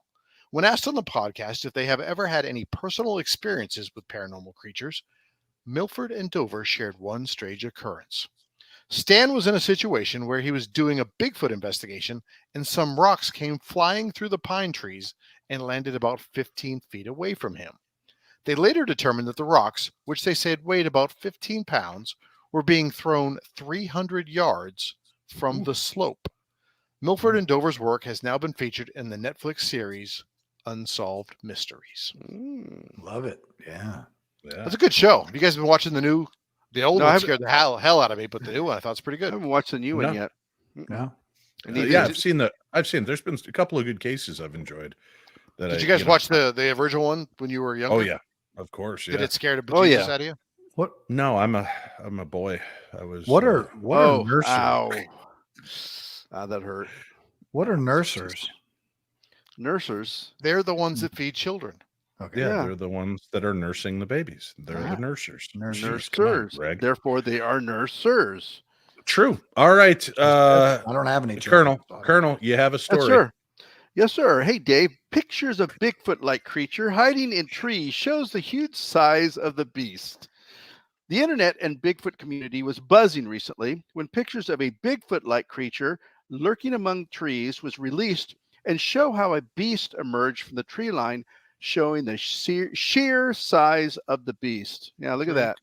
[SPEAKER 2] When asked on the podcast if they have ever had any personal experiences with paranormal creatures, Milford and Dover shared one strange occurrence. Stan was in a situation where he was doing a Bigfoot investigation, and some rocks came flying through the pine trees and landed about 15 feet away from him. They later determined that the rocks, which they said weighed about 15 pounds, were being thrown 300 yards from the slope. Milford and Dover's work has now been featured in the Netflix series Unsolved Mysteries.
[SPEAKER 4] Love it. Yeah.
[SPEAKER 2] That's a good show. Have you guys been watching the old one? Scared the hell out of me, but the new one I thought was pretty good.
[SPEAKER 3] I haven't watched the new one yet.
[SPEAKER 4] No.
[SPEAKER 1] I've seen that. There's been a couple of good cases I've enjoyed.
[SPEAKER 2] Did you guys watch the original one when you were younger?
[SPEAKER 1] Oh yeah, of course. Yeah.
[SPEAKER 2] Did it scare the bejesus out of you?
[SPEAKER 4] What?
[SPEAKER 1] No, I'm a boy. I was.
[SPEAKER 4] What are nursers?
[SPEAKER 3] Ow. That hurt.
[SPEAKER 4] What are nursers?
[SPEAKER 3] Nursers.
[SPEAKER 2] They're the ones that feed children.
[SPEAKER 1] Okay. Yeah, they're the ones that are nursing the babies. They're the nursers.
[SPEAKER 3] Nursers. Therefore, they are nursers.
[SPEAKER 1] True. All right.
[SPEAKER 4] I don't have any.
[SPEAKER 1] Colonel, you have a story.
[SPEAKER 3] Yes, sir. Yes, sir. Hey, Dave. Pictures of Bigfoot-like creature hiding in trees shows the huge size of the beast. The internet and Bigfoot community was buzzing recently when pictures of a Bigfoot-like creature lurking among trees was released and show how a beast emerged from the tree line, showing the sheer size of the beast. Yeah, look at that.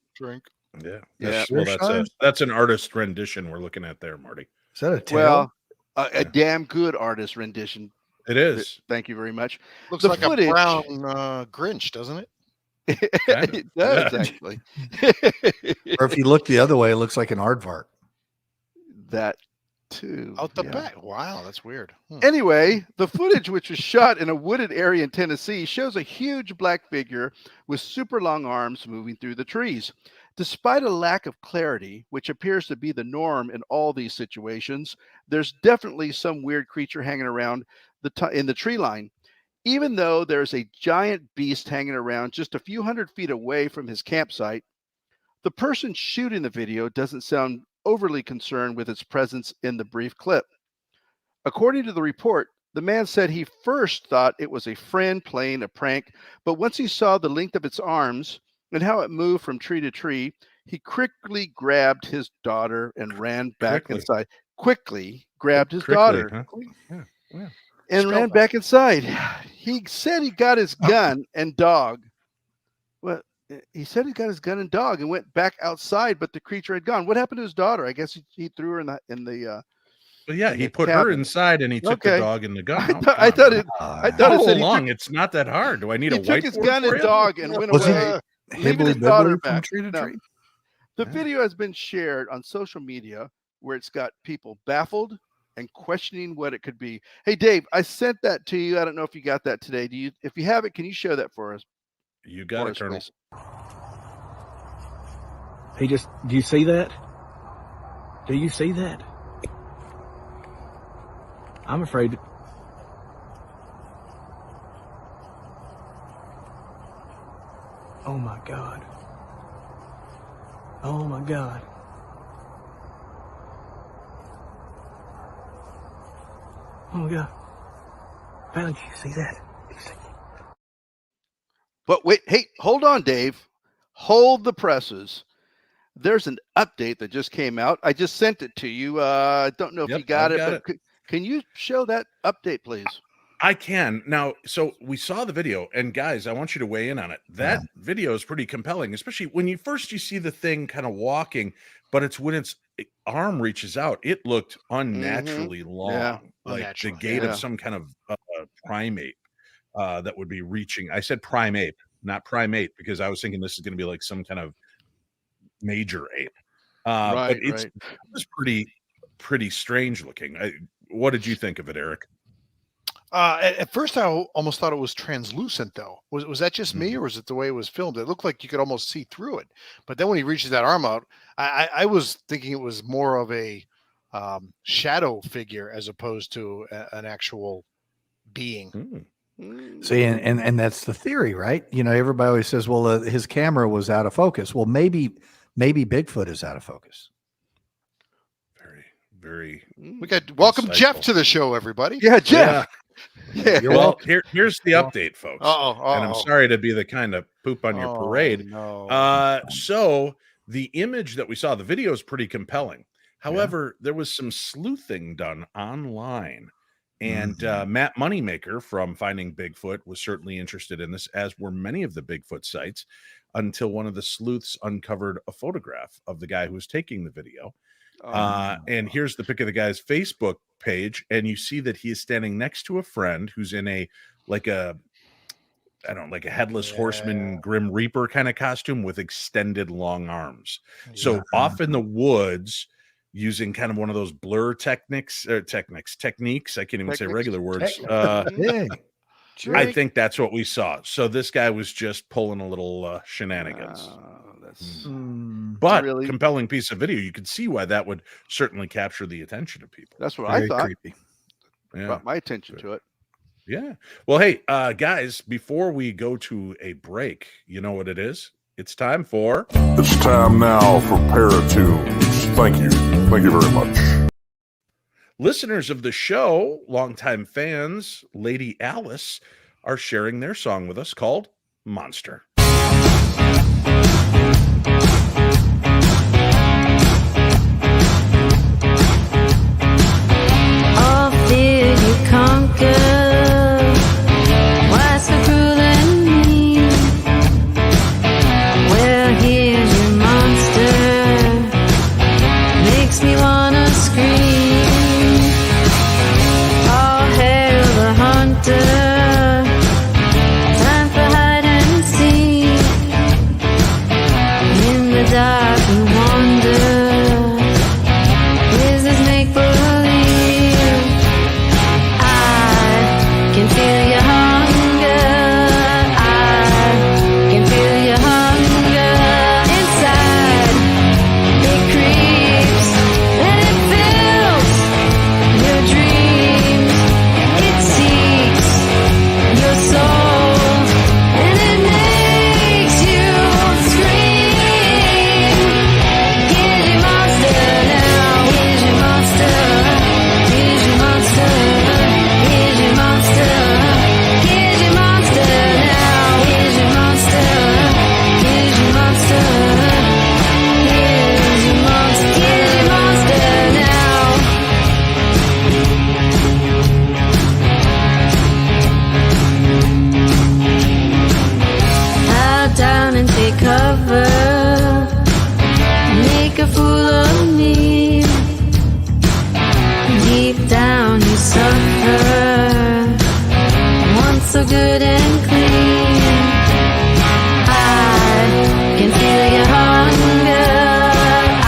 [SPEAKER 1] Yeah. Well, that's an artist rendition we're looking at there, Marty.
[SPEAKER 4] Is that a tail?
[SPEAKER 3] Well, a damn good artist rendition.
[SPEAKER 1] It is.
[SPEAKER 3] Thank you very much.
[SPEAKER 2] Looks like a brown Grinch, doesn't it?
[SPEAKER 3] It does, actually.
[SPEAKER 4] Or if you look the other way, it looks like an aardvark.
[SPEAKER 3] That too.
[SPEAKER 2] Out the back. Wow, that's weird.
[SPEAKER 3] Anyway, the footage, which was shot in a wooded area in Tennessee, shows a huge black figure with super long arms moving through the trees. Despite a lack of clarity, which appears to be the norm in all these situations, there's definitely some weird creature hanging around in the tree line. Even though there's a giant beast hanging around just a few hundred feet away from his campsite, the person shooting the video doesn't sound overly concerned with its presence in the brief clip. According to the report, the man said he first thought it was a friend playing a prank, but once he saw the length of its arms and how it moved from tree to tree, he quickly grabbed his daughter and ran back inside. Quickly grabbed his daughter.
[SPEAKER 1] Huh? Yeah.
[SPEAKER 3] And ran back inside. He said he got his gun and dog. Well, he said he got his gun and dog and went back outside, but the creature had gone. What happened to his daughter? I guess he threw her in the.
[SPEAKER 1] Well, yeah, he put her inside and he took the dog and the gun.
[SPEAKER 3] I thought it said
[SPEAKER 1] long. It's not that hard. Do I need a whiteboard?
[SPEAKER 3] He took his gun and dog and went away, leaving his daughter back. The video has been shared on social media where it's got people baffled and questioning what it could be. Hey, Dave, I sent that to you. I don't know if you got that today. If you have it, can you show that for us?
[SPEAKER 1] You got it, Colonel.
[SPEAKER 5] Do you see that? Do you see that? I'm afraid. Oh my God. Oh my God. Oh my God. Found you. See that?
[SPEAKER 3] But wait, hey, hold on, Dave. Hold the presses. There's an update that just came out. I just sent it to you. I don't know if you got it, but can you show that update, please?
[SPEAKER 1] I can. Now, so we saw the video, and guys, I want you to weigh in on it. That video is pretty compelling, especially when you see the thing kind of walking, but it's when its arm reaches out, it looked unnaturally long, like the gait of some kind of primate that would be reaching. I said primate, not primate, because I was thinking this is going to be like some kind of major ape. But it was pretty strange looking. What did you think of it, Eric?
[SPEAKER 2] At first, I almost thought it was translucent, though. Was that just me, or was it the way it was filmed? It looked like you could almost see through it. But then when he reaches that arm out, I was thinking it was more of a shadow figure as opposed to an actual being.
[SPEAKER 4] See, and that's the theory, right? You know, everybody always says, well, his camera was out of focus. Well, maybe Bigfoot is out of focus.
[SPEAKER 1] Very.
[SPEAKER 2] We got welcome Jeff to the show, everybody.
[SPEAKER 3] Yeah, Jeff.
[SPEAKER 1] Yeah. Well, here's the update, folks. And I'm sorry to be the kind of poop on your parade.
[SPEAKER 2] No.
[SPEAKER 1] So the image that we saw, the video is pretty compelling. However, there was some sleuthing done online. And Matt Moneymaker from Finding Bigfoot was certainly interested in this, as were many of the Bigfoot sites, until one of the sleuths uncovered a photograph of the guy who was taking the video. And here's the pic of the guy's Facebook page, and you see that he is standing next to a friend who's in a headless horseman, Grim Reaper kind of costume with extended long arms. So off in the woods, using kind of one of those blur techniques. I can't even say regular words. I think that's what we saw. So this guy was just pulling a little shenanigans. But really compelling piece of video. You could see why that would certainly capture the attention of people.
[SPEAKER 3] That's what I thought. Creepy. Yeah. Brought my attention to it.
[SPEAKER 1] Yeah. Well, hey, guys, before we go to a break, you know what it is? It's time now for Paratunes. Thank you very much. Listeners of the show, longtime fans, Lady Alice, are sharing their song with us called Monster.
[SPEAKER 6] All fear you conquer. Why so cruel and mean? Well, here's your monster. Makes me wanna scream. All hail the hunter. Time for hide and seek. In the dark we wander. Is this make believe? I can feel your hunger. I can feel your hunger inside. It creeps and it fills your dreams. It seeks your soul and it makes you scream. Here's your monster now. Here's your monster. Here's your monster. Here's your monster. Here's your monster now. Here's your monster. Here's your monster. Here's your monster. Here's your monster now. Hide down and take cover. Make a fool of me. Deep down you suffer. Once so good and clean. I can feel your hunger. I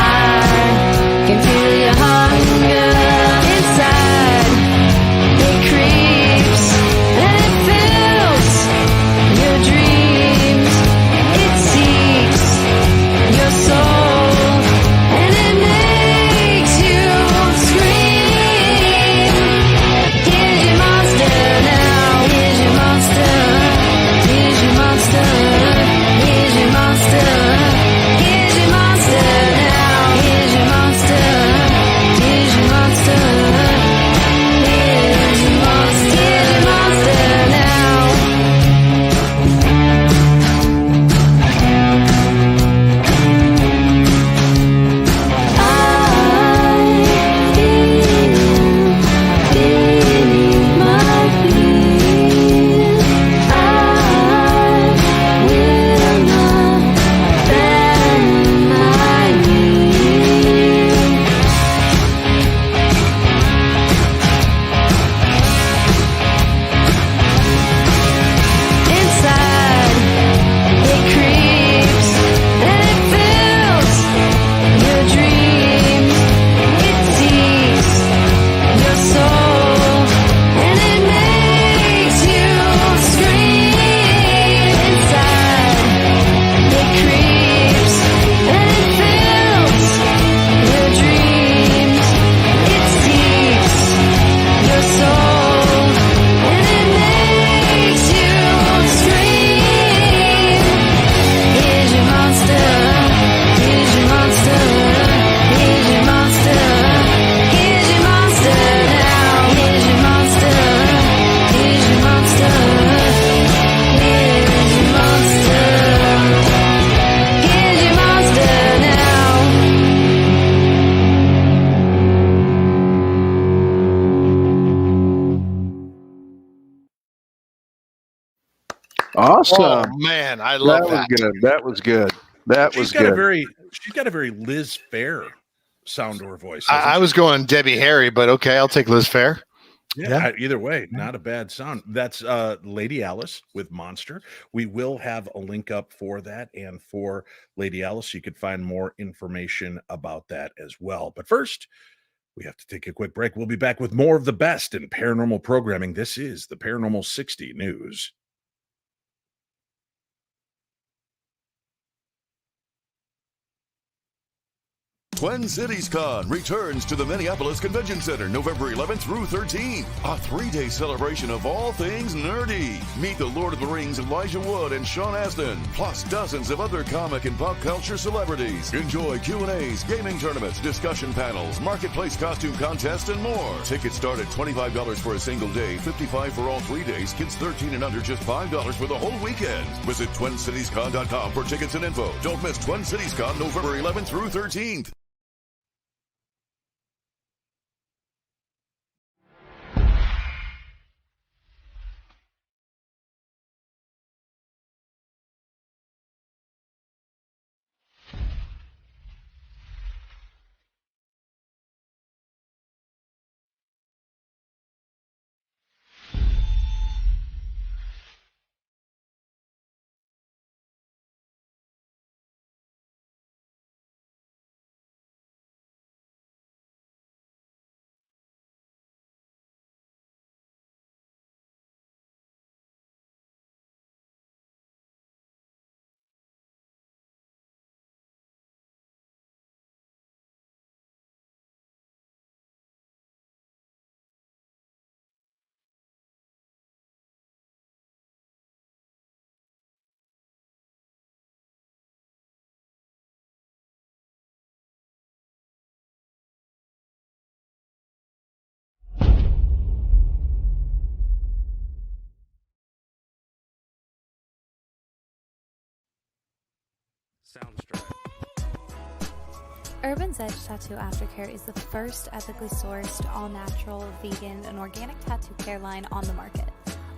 [SPEAKER 6] can feel your hunger inside. It creeps and it fills your dreams. It seeks your soul and it makes you scream. Here's your monster now. Here's your monster. Here's your monster. Here's your monster. Here's your monster now. Here's your monster. Here's your monster. Here's your monster. Here's your monster now. I feel beneath my feet. I will not bend my knee. Inside, it creeps and it fills your dreams. It seeks your soul and it makes you scream. Inside, it creeps and it fills your dreams. It seeks your soul and it makes you scream. Here's your monster. Here's your monster. Here's your monster. Here's your monster now. Here's your monster. Here's your monster. Here's your monster. Here's your monster now.
[SPEAKER 3] Awesome.
[SPEAKER 2] Oh man, I love that.
[SPEAKER 3] That was good. That was good.
[SPEAKER 1] She's got a very Liz Phair sound to her voice.
[SPEAKER 2] I was going Debbie Harry, but okay, I'll take Liz Phair.
[SPEAKER 1] Yeah, either way, not a bad sound. That's Lady Alice with Monster. We will have a link up for that and for Lady Alice. You could find more information about that as well. But first, we have to take a quick break. We'll be back with more of the best in paranormal programming. This is the Paranormal 60 News.
[SPEAKER 7] Twin Cities Con returns to the Minneapolis Convention Center November 11th through 13th. A 3-day celebration of all things nerdy. Meet the Lord of the Rings Elijah Wood and Sean Astin, plus dozens of other comic and pop culture celebrities. Enjoy Q&As, gaming tournaments, discussion panels, marketplace costume contests, and more. Tickets start at $25 for a single day, $55 for all 3 days, kids 13 and under just $5 for the whole weekend. Visit TwinCitiesCon.com for tickets and info. Don't miss Twin Cities Con November 11th through 13th.
[SPEAKER 8] Urban's Edge Tattoo Aftercare is the first ethically sourced, all-natural, vegan, and organic tattoo care line on the market.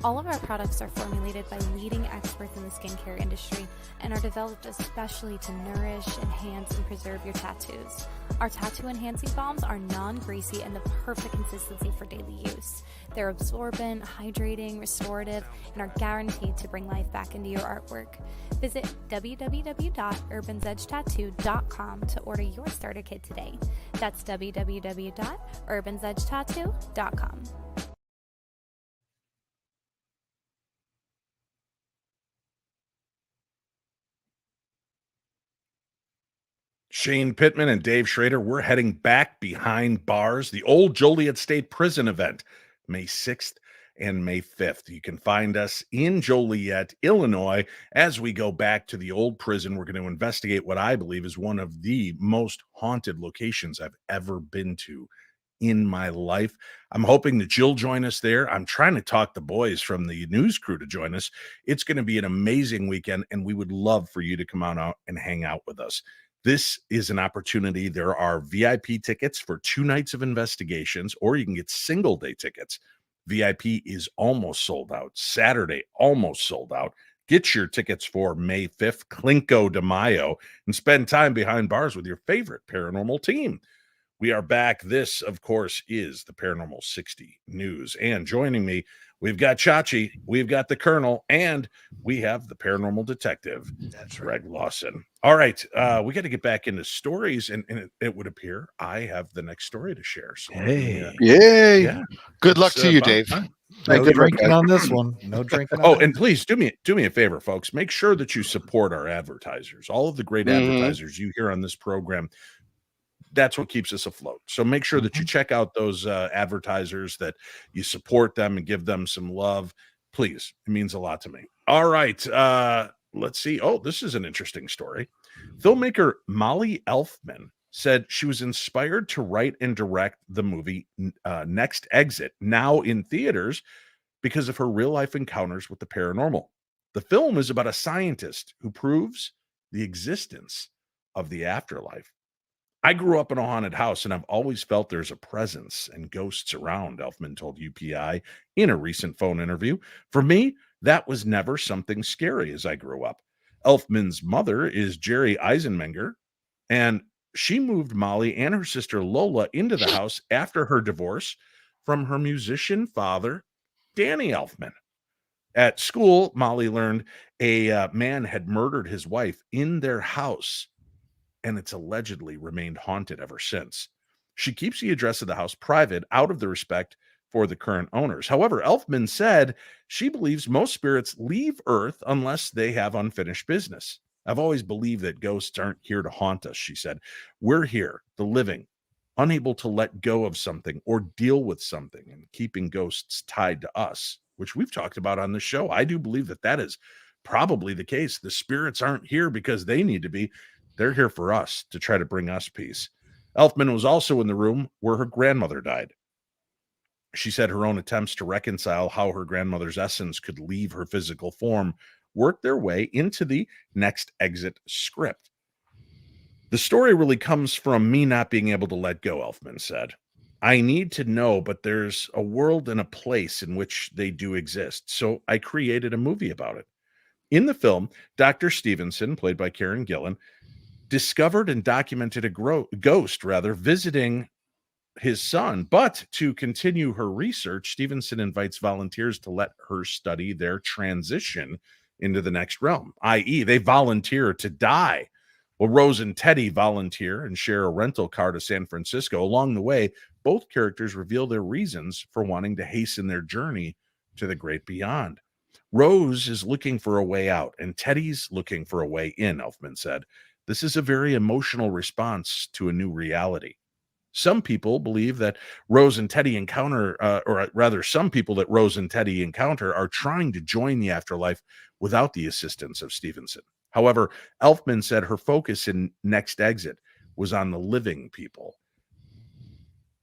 [SPEAKER 8] All of our products are formulated by leading experts in the skincare industry and are developed especially to nourish, enhance, and preserve your tattoos. Our tattoo enhancing balms are non-greasy and the perfect consistency for daily use. They're absorbent, hydrating, restorative, and are guaranteed to bring life back into your artwork. Visit www.urbansedgetattoo.com to order your starter kit today. That's www.urbansedgetattoo.com.
[SPEAKER 1] Shane Pittman and Dave Schrader, we're heading back behind bars, the old Joliet State Prison event, May 6th and May 5th. You can find us in Joliet, Illinois. As we go back to the old prison, we're going to investigate what I believe is one of the most haunted locations I've ever been to in my life. I'm hoping that you'll join us there. I'm trying to talk the boys from the news crew to join us. It's going to be an amazing weekend, and we would love for you to come on out and hang out with us. This is an opportunity. There are VIP tickets for 2 nights of investigations, or you can get single day tickets. VIP is almost sold out. Saturday, almost sold out. Get your tickets for May 5th, Cinco de Mayo, and spend time behind bars with your favorite paranormal team. We are back. This, of course, is the Paranormal 60 News. And joining me, we've got Chachi, we've got the Colonel, and we have the paranormal detective. That's right, Greg Lawson. All right, we got to get back into stories, and it would appear I have the next story to share. So
[SPEAKER 3] yay!
[SPEAKER 1] Yeah.
[SPEAKER 2] Good luck to you, Dave.
[SPEAKER 4] No drinking on this one. No drinking.
[SPEAKER 1] Oh, and please do me a favor, folks. Make sure that you support our advertisers. All of the great advertisers you hear on this program. That's what keeps us afloat. So make sure that you check out those advertisers, that you support them and give them some love. Please, it means a lot to me. All right. Let's see. Oh, this is an interesting story. Filmmaker Molly Elfman said she was inspired to write and direct the movie Next Exit, now in theaters, because of her real-life encounters with the paranormal. The film is about a scientist who proves the existence of the afterlife. I grew up in a haunted house, and I've always felt there's a presence and ghosts around, Elfman told UPI in a recent phone interview. For me, that was never something scary as I grew up. Elfman's mother is Jerry Eisenmenger, and she moved Molly and her sister Lola into the house after her divorce from her musician father, Danny Elfman. At school, Molly learned a man had murdered his wife in their house, and it's allegedly remained haunted ever since. She keeps the address of the house private out of the respect for the current owners. However, Elfman said she believes most spirits leave Earth unless they have unfinished business. I've always believed that ghosts aren't here to haunt us, she said. We're here, the living, unable to let go of something or deal with something, and keeping ghosts tied to us, which we've talked about on the show. I do believe that that is probably the case. The spirits aren't here because they need to be. They're here for us to try to bring us peace. Elfman was also in the room where her grandmother died. She said her own attempts to reconcile how her grandmother's essence could leave her physical form worked their way into the Next Exit script. The story really comes from me not being able to let go, Elfman said. I need to know, but there's a world and a place in which they do exist, so I created a movie about it. In the film, Dr. Stevenson, played by Karen Gillan, discovered and documented a ghost visiting his son. But to continue her research, Stevenson invites volunteers to let her study their transition into the next realm, i.e., they volunteer to die. Well, Rose and Teddy volunteer and share a rental car to San Francisco. Along the way, both characters reveal their reasons for wanting to hasten their journey to the great beyond. Rose is looking for a way out, and Teddy's looking for a way in, Elfman said. This is a very emotional response to a new reality. Some people believe that Rose and Teddy encounter, some people that Rose and Teddy encounter are trying to join the afterlife without the assistance of Stevenson. However, Elfman said her focus in Next Exit was on the living people.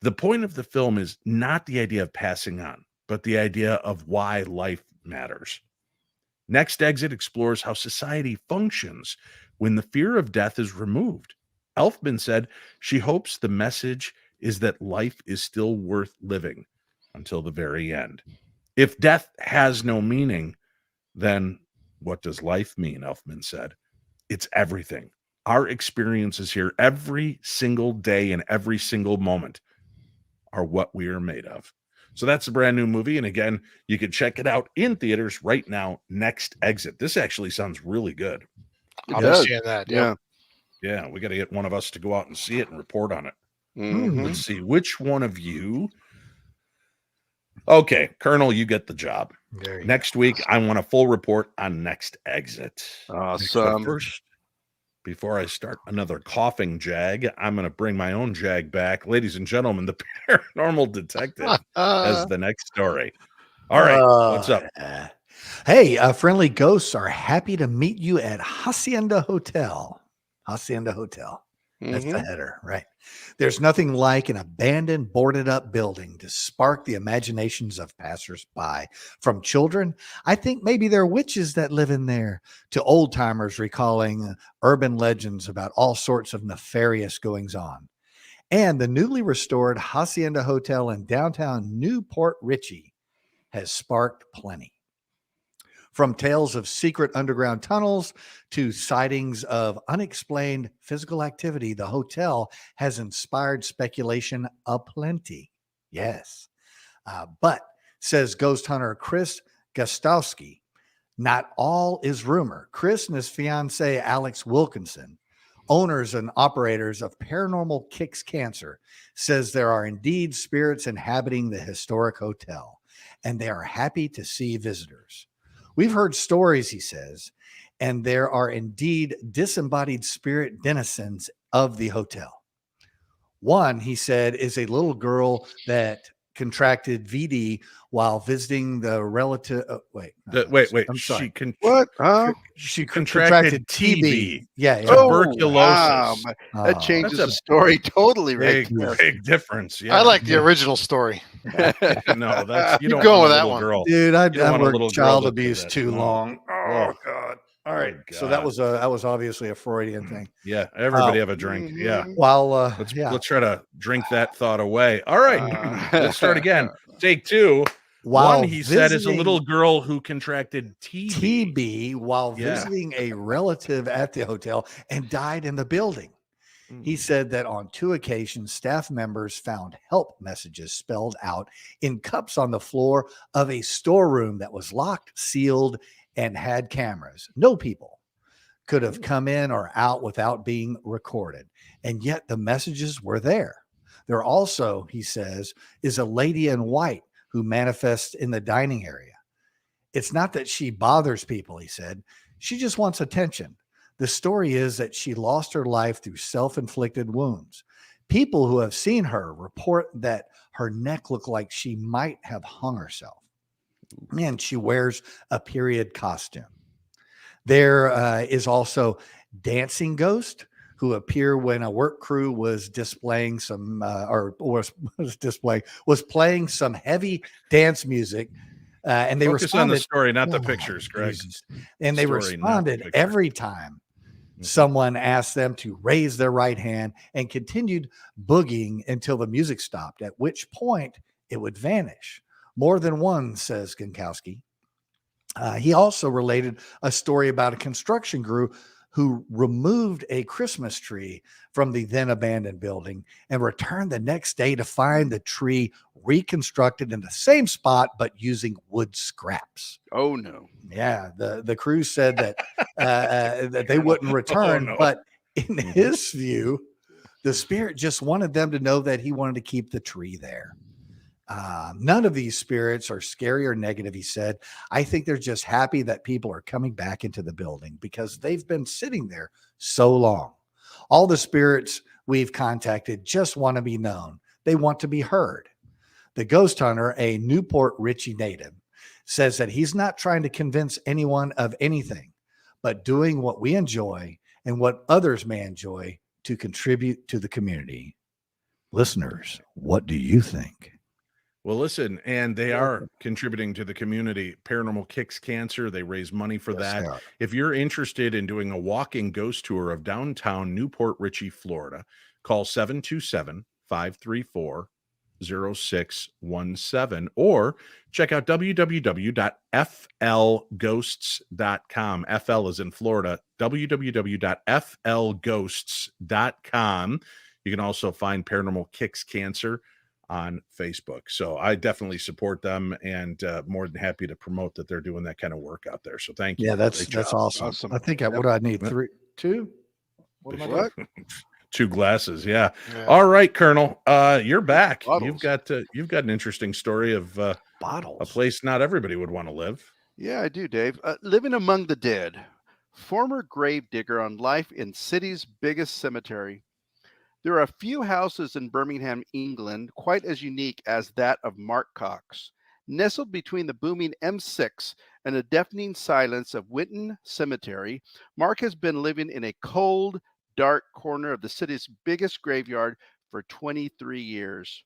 [SPEAKER 1] The point of the film is not the idea of passing on, but the idea of why life matters. Next Exit explores how society functions when the fear of death is removed. Elfman said she hopes the message is that life is still worth living until the very end. If death has no meaning, then what does life mean? Elfman said. It's everything. Our experiences here every single day and every single moment are what we are made of. So that's a brand new movie. And again, you can check it out in theaters right now. Next Exit. This actually sounds really good.
[SPEAKER 2] I'll be seeing that.
[SPEAKER 3] Yeah.
[SPEAKER 1] Yeah, we got to get one of us to go out and see it and report on it.
[SPEAKER 3] Mhm.
[SPEAKER 1] Let's see, which one of you? Okay, Colonel, you get the job. Next week, I want a full report on Next Exit.
[SPEAKER 3] Awesome.
[SPEAKER 1] But first, before I start another coughing jag, I'm going to bring my own jag back. Ladies and gentlemen, the Paranormal Detective as the next story. All right, what's up?
[SPEAKER 4] Hey, friendly ghosts are happy to meet you at Hacienda Hotel. Hacienda Hotel. That's the header, right? There's nothing like an abandoned, boarded up building to spark the imaginations of passersby. From children, I think maybe there are witches that live in there, to old timers recalling urban legends about all sorts of nefarious goings on. And the newly restored Hacienda Hotel in downtown Newport Richey has sparked plenty. From tales of secret underground tunnels to sightings of unexplained physical activity, the hotel has inspired speculation aplenty. Yes. But, says ghost hunter Chris Gostowski, not all is rumor. Chris and his fiancée, Alex Wilkinson, owners and operators of Paranormal Kicks Cancer, says there are indeed spirits inhabiting the historic hotel, and they are happy to see visitors. We've heard stories, he says, and there are indeed disembodied spirit denizens of the hotel. One, he said, is a little girl that contracted VD while visiting the relative.
[SPEAKER 1] Wait.
[SPEAKER 4] I'm sorry.
[SPEAKER 1] She contracted TB.
[SPEAKER 4] Yeah.
[SPEAKER 1] Tuberculosis.
[SPEAKER 3] That changes the story totally, right?
[SPEAKER 1] Big difference. Yeah.
[SPEAKER 2] I like the original story.
[SPEAKER 1] No, that's you
[SPEAKER 2] Keep
[SPEAKER 1] don't
[SPEAKER 2] going
[SPEAKER 1] want
[SPEAKER 2] with
[SPEAKER 1] a
[SPEAKER 2] that
[SPEAKER 1] little
[SPEAKER 2] one.
[SPEAKER 1] girl.
[SPEAKER 4] Dude, I
[SPEAKER 1] want a little
[SPEAKER 4] worked child
[SPEAKER 1] girl to do
[SPEAKER 4] abuse
[SPEAKER 1] that.
[SPEAKER 4] too
[SPEAKER 1] No.
[SPEAKER 4] long. Oh God. All right.
[SPEAKER 1] Oh,
[SPEAKER 4] So that was obviously a Freudian thing.
[SPEAKER 1] Yeah. Everybody have a drink. Yeah.
[SPEAKER 4] While
[SPEAKER 1] Let's try to drink that thought away. All right. Let's start again. Take two.
[SPEAKER 4] While
[SPEAKER 1] One, he said, is a little girl who contracted TB
[SPEAKER 4] while visiting a relative at the hotel and died in the building. He said that on 2 occasions, staff members found help messages spelled out in cups on the floor of a storeroom that was locked, sealed, and had cameras. No people could have come in or out without being recorded. And yet the messages were there. There also, he says, is a lady in white who manifests in the dining area. It's not that she bothers people, he said. She just wants attention. The story is that she lost her life through self-inflicted wounds. People who have seen her report that her neck looked like she might have hung herself. And she wears a period costume. There is also dancing ghosts who appear when a work crew was displaying some was playing some heavy dance music. And they
[SPEAKER 1] Focus
[SPEAKER 4] responded
[SPEAKER 1] on the story, not the pictures, Greg.
[SPEAKER 4] Jesus. And they
[SPEAKER 1] Story, not the
[SPEAKER 4] responded
[SPEAKER 1] picture.
[SPEAKER 4] every time someone asked them to raise their right hand, and continued boogieing until the music stopped, at which point it would vanish. More than one, says Gankowski. He also related a story about a construction crew who removed a Christmas tree from the then abandoned building and returned the next day to find the tree reconstructed in the same spot, but using wood scraps.
[SPEAKER 3] Oh no.
[SPEAKER 4] Yeah. The crew said that, that they wouldn't return,
[SPEAKER 1] no.
[SPEAKER 4] but in his view, the spirit just wanted them to know that he wanted to keep the tree there. None of these spirits are scary or negative, he said. I think they're just happy that people are coming back into the building because they've been sitting there so long. All the spirits we've contacted just want to be known. They want to be heard. The ghost hunter, a Newport Richey native, says that he's not trying to convince anyone of anything, but doing what we enjoy and what others may enjoy to contribute to the community. Listeners, what do you think?
[SPEAKER 1] Well, listen, and they are contributing to the community. Paranormal Kicks Cancer. They raise money for that. If you're interested in doing a walking ghost tour of downtown Newport Richey, Florida, call 727-534-0617 or check out www.flghosts.com. FL is in Florida. www.flghosts.com. You can also find Paranormal Kicks Cancer on Facebook. So I definitely support them, and more than happy to promote that they're doing that kind of work out there. So thank you.
[SPEAKER 4] Yeah, that's awesome. I think what do I need? 2? What am I doing?
[SPEAKER 1] 2 glasses. Yeah. All right, Colonel. You're back.
[SPEAKER 3] Bottles.
[SPEAKER 1] You've got an interesting story of
[SPEAKER 4] bottles.
[SPEAKER 1] A place not everybody would want to live.
[SPEAKER 3] Yeah, I do, Dave. Living among the dead. Former grave digger on life in city's biggest cemetery. There are a few houses in Birmingham, England, quite as unique as that of Mark Cox. Nestled between the booming M6 and the deafening silence of Winton Cemetery, Mark has been living in a cold, dark corner of the city's biggest graveyard for 23 years.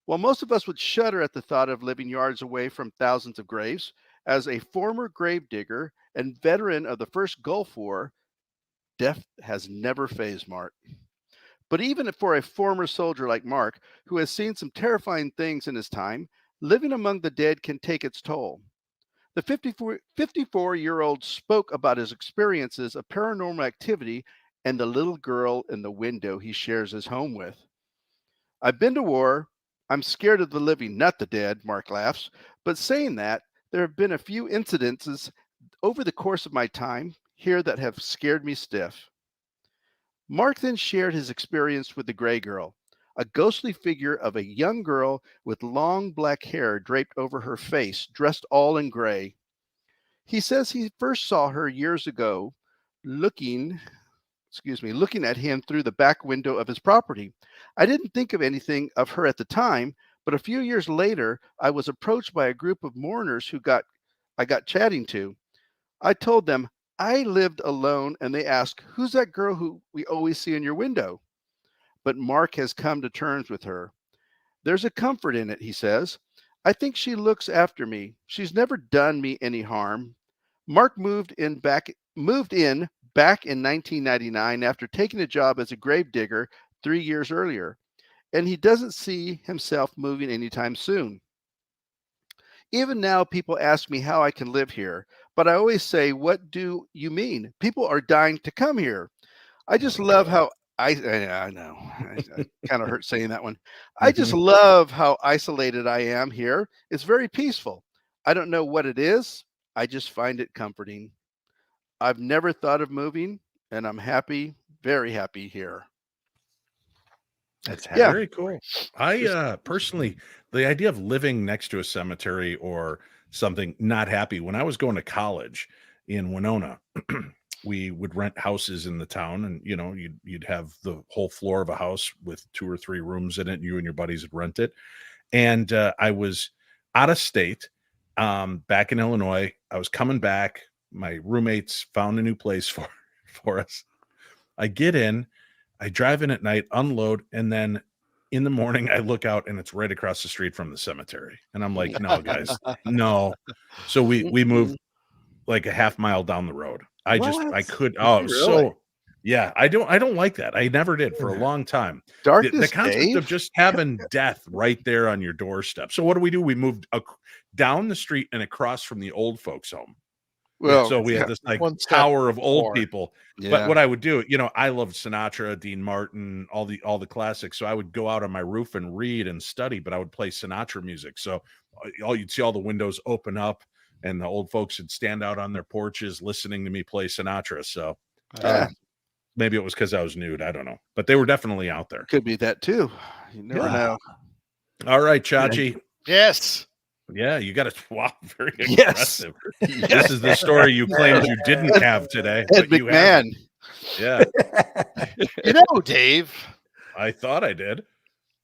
[SPEAKER 3] While most of us would shudder at the thought of living yards away from thousands of graves, as a former gravedigger and veteran of the First Gulf War, death has never fazed Mark. But even for a former soldier like Mark, who has seen some terrifying things in his time, living among the dead can take its toll. The 54-year-old spoke about his experiences of paranormal activity and the little girl in the window he shares his home with. I've been to war. I'm scared of the living, not the dead, Mark laughs. But saying that, there have been a few incidences over the course of my time here that have scared me stiff. Mark then shared his experience with the Gray Girl, a ghostly figure of a young girl with long black hair draped over her face, dressed all in gray. He says he first saw her years ago looking at him through the back window of his property. I didn't think of anything of her at the time, but a few years later, I was approached by a group of mourners I got chatting to. I told them I lived alone, and they asked, "Who's that girl who we always see in your window?" But Mark has come to terms with her. There's a comfort in it, he says. I think she looks after me. She's never done me any harm. Mark moved in back in 1999 after taking a job as a grave digger 3 years earlier, and he doesn't see himself moving anytime soon. Even now, people ask me how I can live here, but I always say, what do you mean? People are dying to come here. I just love how I know. I kind of hurt saying that one. I just love how isolated I am here. It's very peaceful. I don't know what it is. I just find it comforting. I've never thought of moving, and I'm happy, very happy here.
[SPEAKER 4] That's
[SPEAKER 1] very cool. I personally, the idea of living next to a cemetery or something, not happy. When I was going to college in Winona, we would rent houses in the town, and you'd have the whole floor of a house with 2 or 3 rooms in it, and you and your buddies would rent it. And I was out of state, back in Illinois. I was coming back. My roommates found a new place for us. I get in, I drive in at night, unload, and then in the morning I look out and it's right across the street from the cemetery. And I'm like, no, guys, no. So we moved like a half mile down the road. I could. Oh,
[SPEAKER 3] really?
[SPEAKER 1] so yeah. I don't like that. I never did for a long time. The concept of just having death right there on your doorstep. So what do? We moved down the street and across from the old folks' home.
[SPEAKER 3] Well,
[SPEAKER 1] so we had this like tower of old people.
[SPEAKER 3] Yeah.
[SPEAKER 1] But what I would do, I loved Sinatra, Dean Martin, all the classics. So I would go out on my roof and read and study, but I would play Sinatra music. So you'd see all the windows open up, and the old folks would stand out on their porches listening to me play Sinatra. So maybe it was because I was nude. I don't know, but they were definitely out there.
[SPEAKER 3] Could be that too. You never know.
[SPEAKER 1] All right, Chachi.
[SPEAKER 2] Yes.
[SPEAKER 1] Yeah, you got to. Wow, very impressive. Yes. This is the story you claimed you didn't have today.
[SPEAKER 3] Ed McMahon.
[SPEAKER 1] Yeah.
[SPEAKER 2] Dave.
[SPEAKER 1] I thought I did.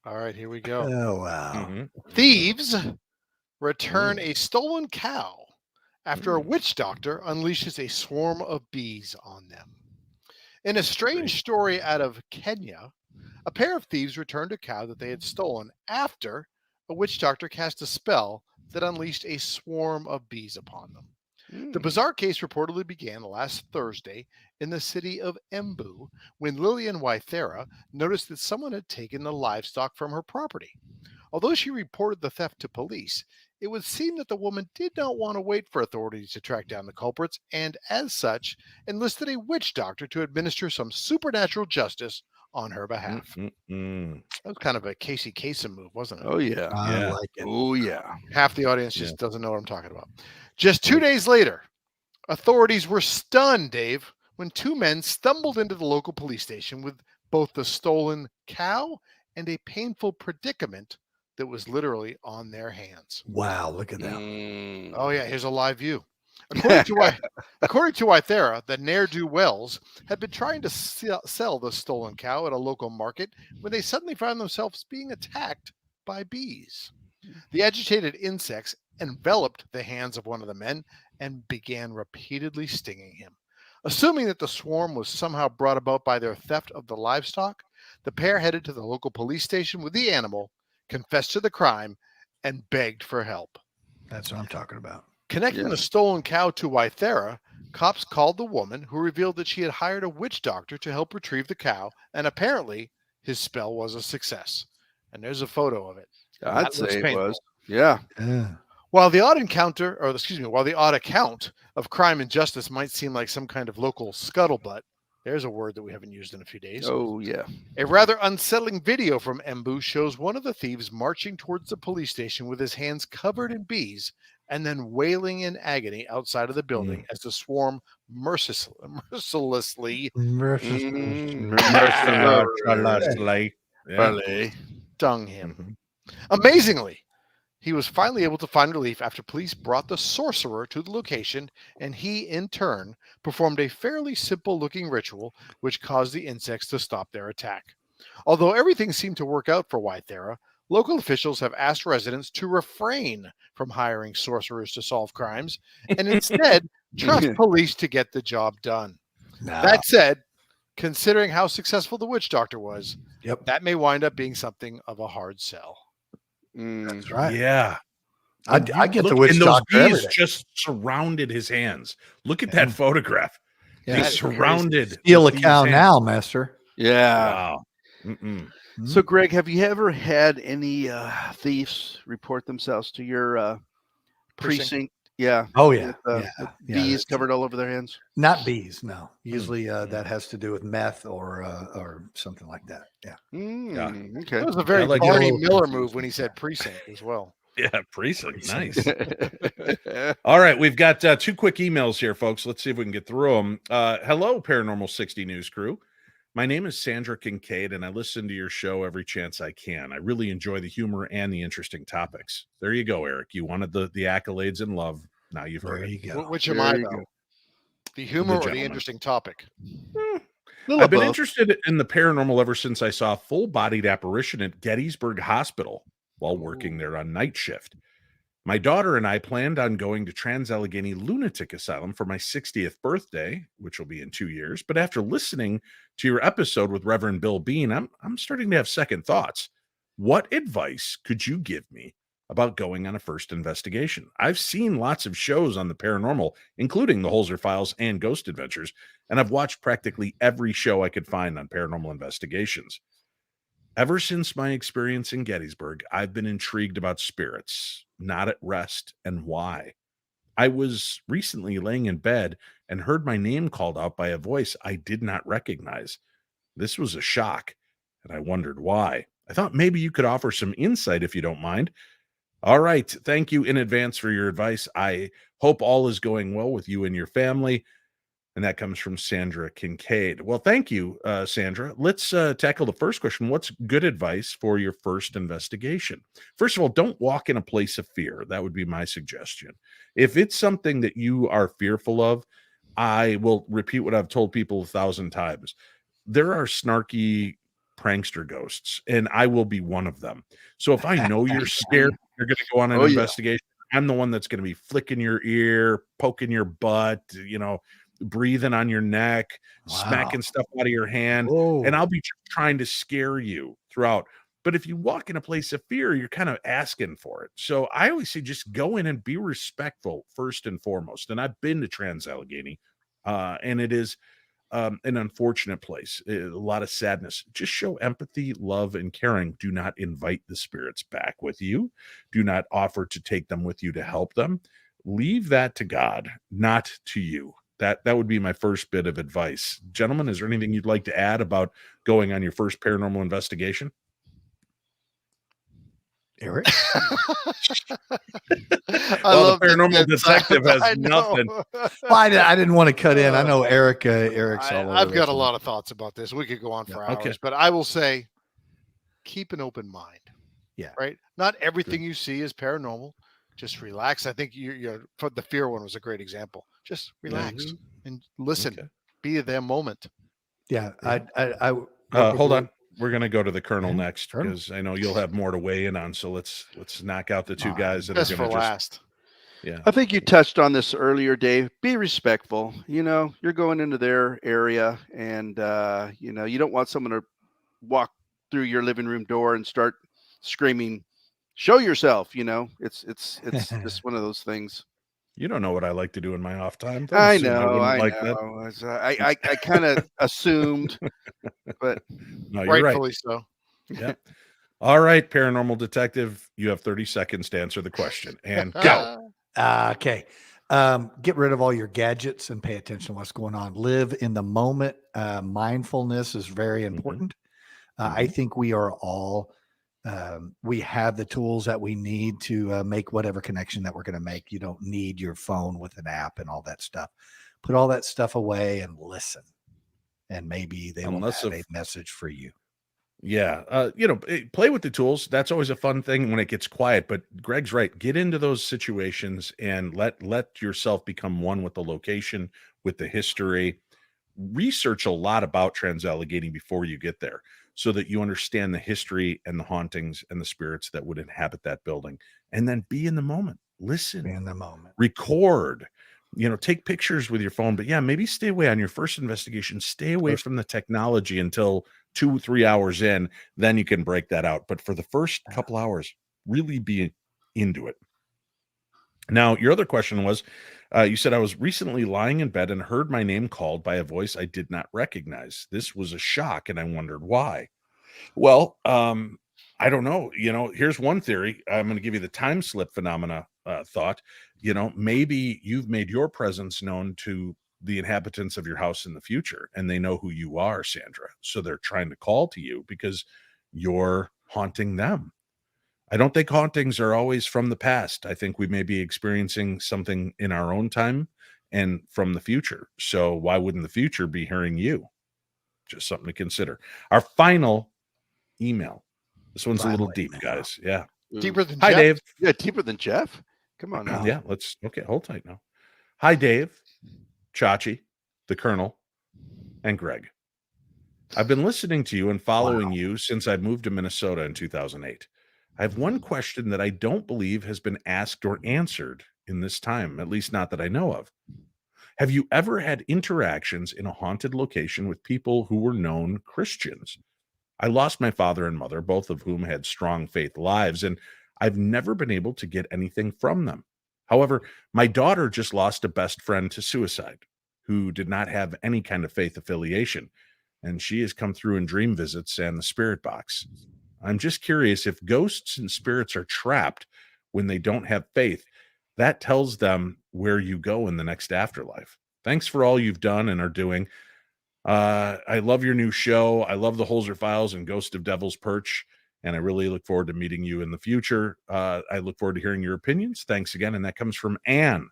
[SPEAKER 2] All right, here we go.
[SPEAKER 4] Oh, wow.
[SPEAKER 2] Thieves return a stolen cow after a witch doctor unleashes a swarm of bees on them. In a strange story out of Kenya, a pair of thieves returned a cow that they had stolen after a witch doctor cast a spell that unleashed a swarm of bees upon them. The bizarre case reportedly began last Thursday in the city of Embu when Lillian Waithera noticed that someone had taken the livestock from her property. Although she reported the theft to police, it would seem that the woman did not want to wait for authorities to track down the culprits and, as such, enlisted a witch doctor to administer some supernatural justice on her behalf. That was kind of a Casey Kasem move, wasn't it?
[SPEAKER 3] Oh, yeah.
[SPEAKER 4] I like it.
[SPEAKER 3] Oh, yeah.
[SPEAKER 2] Half the audience just doesn't know what I'm talking about. Just 2 days later, authorities were stunned, Dave, when 2 men stumbled into the local police station with both the stolen cow and a painful predicament that was literally on their hands.
[SPEAKER 4] Wow, look at that.
[SPEAKER 2] Oh, yeah, here's a live view. According to Waithera, the ne'er-do-wells had been trying to sell the stolen cow at a local market when they suddenly found themselves being attacked by bees. The agitated insects enveloped the hands of one of the men and began repeatedly stinging him. Assuming that the swarm was somehow brought about by their theft of the livestock, the pair headed to the local police station with the animal, confessed to the crime, and begged for help.
[SPEAKER 4] That's what I'm talking about.
[SPEAKER 2] Connecting the stolen cow to Waithera, cops called the woman, who revealed that she had hired a witch doctor to help retrieve the cow, and apparently his spell was a success. And there's a photo of it.
[SPEAKER 3] I'd say it was. Yeah.
[SPEAKER 2] While the odd account of crime and justice might seem like some kind of local scuttlebutt, there's a word that we haven't used in a few days.
[SPEAKER 3] Oh, yeah.
[SPEAKER 2] A rather unsettling video from Embu shows one of the thieves marching towards the police station with his hands covered in bees and then wailing in agony outside of the building as the swarm mercilessly stung him. Amazingly, he was finally able to find relief after police brought the sorcerer to the location, and he, in turn, performed a fairly simple-looking ritual which caused the insects to stop their attack. Although everything seemed to work out for Waithera, local officials have asked residents to refrain from hiring sorcerers to solve crimes and instead trust police to get the job done. That said, considering how successful the witch doctor was, that may wind up being something of a hard sell.
[SPEAKER 4] That's right.
[SPEAKER 1] Yeah.
[SPEAKER 4] I get the witch
[SPEAKER 1] and those
[SPEAKER 4] doctor
[SPEAKER 1] bees just surrounded his hands. Look at that photograph. They surrounded.
[SPEAKER 4] Steal a cow now, master.
[SPEAKER 3] Yeah.
[SPEAKER 1] Wow.
[SPEAKER 3] So, Greg, have you ever had any thieves report themselves to your precinct? Yeah.
[SPEAKER 4] Oh yeah,
[SPEAKER 3] with bees covered all over their hands.
[SPEAKER 4] Not bees, no. Usually that has to do with meth or something like that. Yeah.
[SPEAKER 3] Okay.
[SPEAKER 2] That was a very
[SPEAKER 1] like
[SPEAKER 2] Barney
[SPEAKER 4] a little
[SPEAKER 2] Miller
[SPEAKER 4] confused.
[SPEAKER 2] move when he said precinct as well.
[SPEAKER 1] Yeah, precinct. Nice.
[SPEAKER 3] Yeah.
[SPEAKER 1] All right, we've got 2 quick emails here, folks. Let's see if we can get through them. Hello, Paranormal 60 News crew. My name is Sandra Kincaid, and I listen to your show every chance I can. I really enjoy the humor and the interesting topics. There you go, Eric. You wanted the accolades and love. Now you've heard
[SPEAKER 4] There
[SPEAKER 1] it.
[SPEAKER 4] you go.
[SPEAKER 2] Which am I, though? The humor or the
[SPEAKER 1] gentleman.
[SPEAKER 2] interesting topic?
[SPEAKER 1] I've been interested in the paranormal ever since I saw a full-bodied apparition at Gettysburg Hospital while working there on night shift. My daughter and I planned on going to Trans-Allegheny Lunatic Asylum for my 60th birthday, which will be in 2 years. But after listening to your episode with Reverend Bill Bean, I'm starting to have second thoughts. What advice could you give me about going on a first investigation? I've seen lots of shows on the paranormal, including the Holzer Files and Ghost Adventures, and I've watched practically every show I could find on paranormal investigations. Ever since my experience in Gettysburg, I've been intrigued about spirits, not at rest, and why. I was recently laying in bed and heard my name called out by a voice I did not recognize. This was a shock, and I wondered why. I thought maybe you could offer some insight if you don't mind. All right. Thank you in advance for your advice. I hope all is going well with you and your family. And that comes from Sandra Kincaid. Well, thank you, Sandra. Let's tackle the first question. What's good advice for your first investigation? First of all, don't walk in a place of fear. That would be my suggestion. If it's something that you are fearful of, I will repeat what I've told people 1,000 times. There are snarky prankster ghosts, and I will be one of them. So if I know you're scared, you're going to go on an investigation. I'm the one that's going to be flicking your ear, poking your butt, breathing on your neck, smacking stuff out of your hand.
[SPEAKER 4] Whoa.
[SPEAKER 1] And I'll be trying to scare you throughout. But if you walk in a place of fear, you're kind of asking for it. So I always say just go in and be respectful first and foremost. And I've been to Trans-Allegheny, and it is an unfortunate place. A lot of sadness. Just show empathy, love, and caring. Do not invite the spirits back with you. Do not offer to take them with you to help them. Leave that to God, not to you. That would be my first bit of advice. Gentlemen, is there anything you'd like to add about going on your first paranormal investigation?
[SPEAKER 4] Eric?
[SPEAKER 1] Well, the paranormal detective has nothing.
[SPEAKER 4] Well, I didn't want to cut in. I know Eric. Eric's all over
[SPEAKER 2] I've got
[SPEAKER 4] this
[SPEAKER 2] a
[SPEAKER 4] one.
[SPEAKER 2] lot of thoughts about this. We could go on for hours,
[SPEAKER 1] Okay.
[SPEAKER 2] but I will say, keep an open mind.
[SPEAKER 4] Yeah.
[SPEAKER 2] Right. Not everything you see is paranormal. Just relax. I think the fear one was a great example. Just relax and listen.
[SPEAKER 1] Okay.
[SPEAKER 2] Be their moment.
[SPEAKER 4] Yeah.
[SPEAKER 1] Hold on. We're going to go to the Colonel next
[SPEAKER 4] Colonel.
[SPEAKER 1] because I know you'll have more to weigh in on. So let's knock out the two guys that
[SPEAKER 2] Just
[SPEAKER 1] are
[SPEAKER 2] for
[SPEAKER 1] going to
[SPEAKER 2] last.
[SPEAKER 1] Yeah.
[SPEAKER 3] I think you touched on this earlier, Dave. Be respectful. You're going into their area, and you don't want someone to walk through your living room door and start screaming, "Show yourself!" It's just one of those things.
[SPEAKER 1] You don't know what I like to do in my off time.
[SPEAKER 3] I
[SPEAKER 1] wouldn't
[SPEAKER 3] know.
[SPEAKER 1] like that.
[SPEAKER 3] I kind of assumed, but
[SPEAKER 1] No, you're
[SPEAKER 2] Rightfully
[SPEAKER 1] right.
[SPEAKER 2] so.
[SPEAKER 1] Yeah. All right, paranormal detective, you have 30 seconds to answer the question. And go.
[SPEAKER 4] Okay. Get rid of all your gadgets and pay attention to what's going on. Live in the moment. Mindfulness is very important. I think we are all, we have the tools that we need to make whatever connection that we're going to make. You don't need your phone with an app and all that stuff. Put all that stuff away and listen. And maybe they will have a message for you.
[SPEAKER 1] Yeah. Play with the tools. That's always a fun thing when it gets quiet. But Greg's right. Get into those situations and let yourself become one with the location, with the history. Research a lot about Trans-Allegheny before you get there so that you understand the history and the hauntings and the spirits that would inhabit that building. And then be in the moment. Listen.
[SPEAKER 4] Be in the moment.
[SPEAKER 1] Record. Take pictures with your phone. But yeah, maybe stay away on your first investigation. Stay away from the technology until 2-3 hours in. Then you can break that out. But for the first couple hours, really be into it. Now, your other question was, you said I was recently lying in bed and heard my name called by a voice I did not recognize. This was a shock, and I wondered why. Well, I don't know. Here's one theory. I'm going to give you the time slip phenomena thought. Maybe you've made your presence known to the inhabitants of your house in the future, and they know who you are, Sandra. So they're trying to call to you because you're haunting them. I don't think hauntings are always from the past. I think we may be experiencing something in our own time and from the future. So why wouldn't the future be hearing you? Just something to consider. Our final email. This one's a little deep, guys. Yeah.
[SPEAKER 2] Deeper than
[SPEAKER 1] Hi,
[SPEAKER 2] Jeff?
[SPEAKER 1] Dave.
[SPEAKER 3] Yeah, deeper than Jeff. Come on now.
[SPEAKER 1] Yeah, hold tight now. Hi, Dave, Chachi, the Colonel, and Greg. I've been listening to you and following you since I moved to Minnesota in 2008. I have one question that I don't believe has been asked or answered in this time, at least not that I know of. Have you ever had interactions in a haunted location with people who were known Christians? I lost my father and mother, both of whom had strong faith lives, and I've never been able to get anything from them. However, my daughter just lost a best friend to suicide who did not have any kind of faith affiliation, and she has come through in dream visits and the spirit box. I'm just curious if ghosts and spirits are trapped when they don't have faith. That tells them where you go in the next afterlife. Thanks for all you've done and are doing. I love your new show. I love the Holzer Files and Ghost of Devil's Perch, and I really look forward to meeting you in the future. I look forward to hearing your opinions. Thanks again. And that comes from Anne.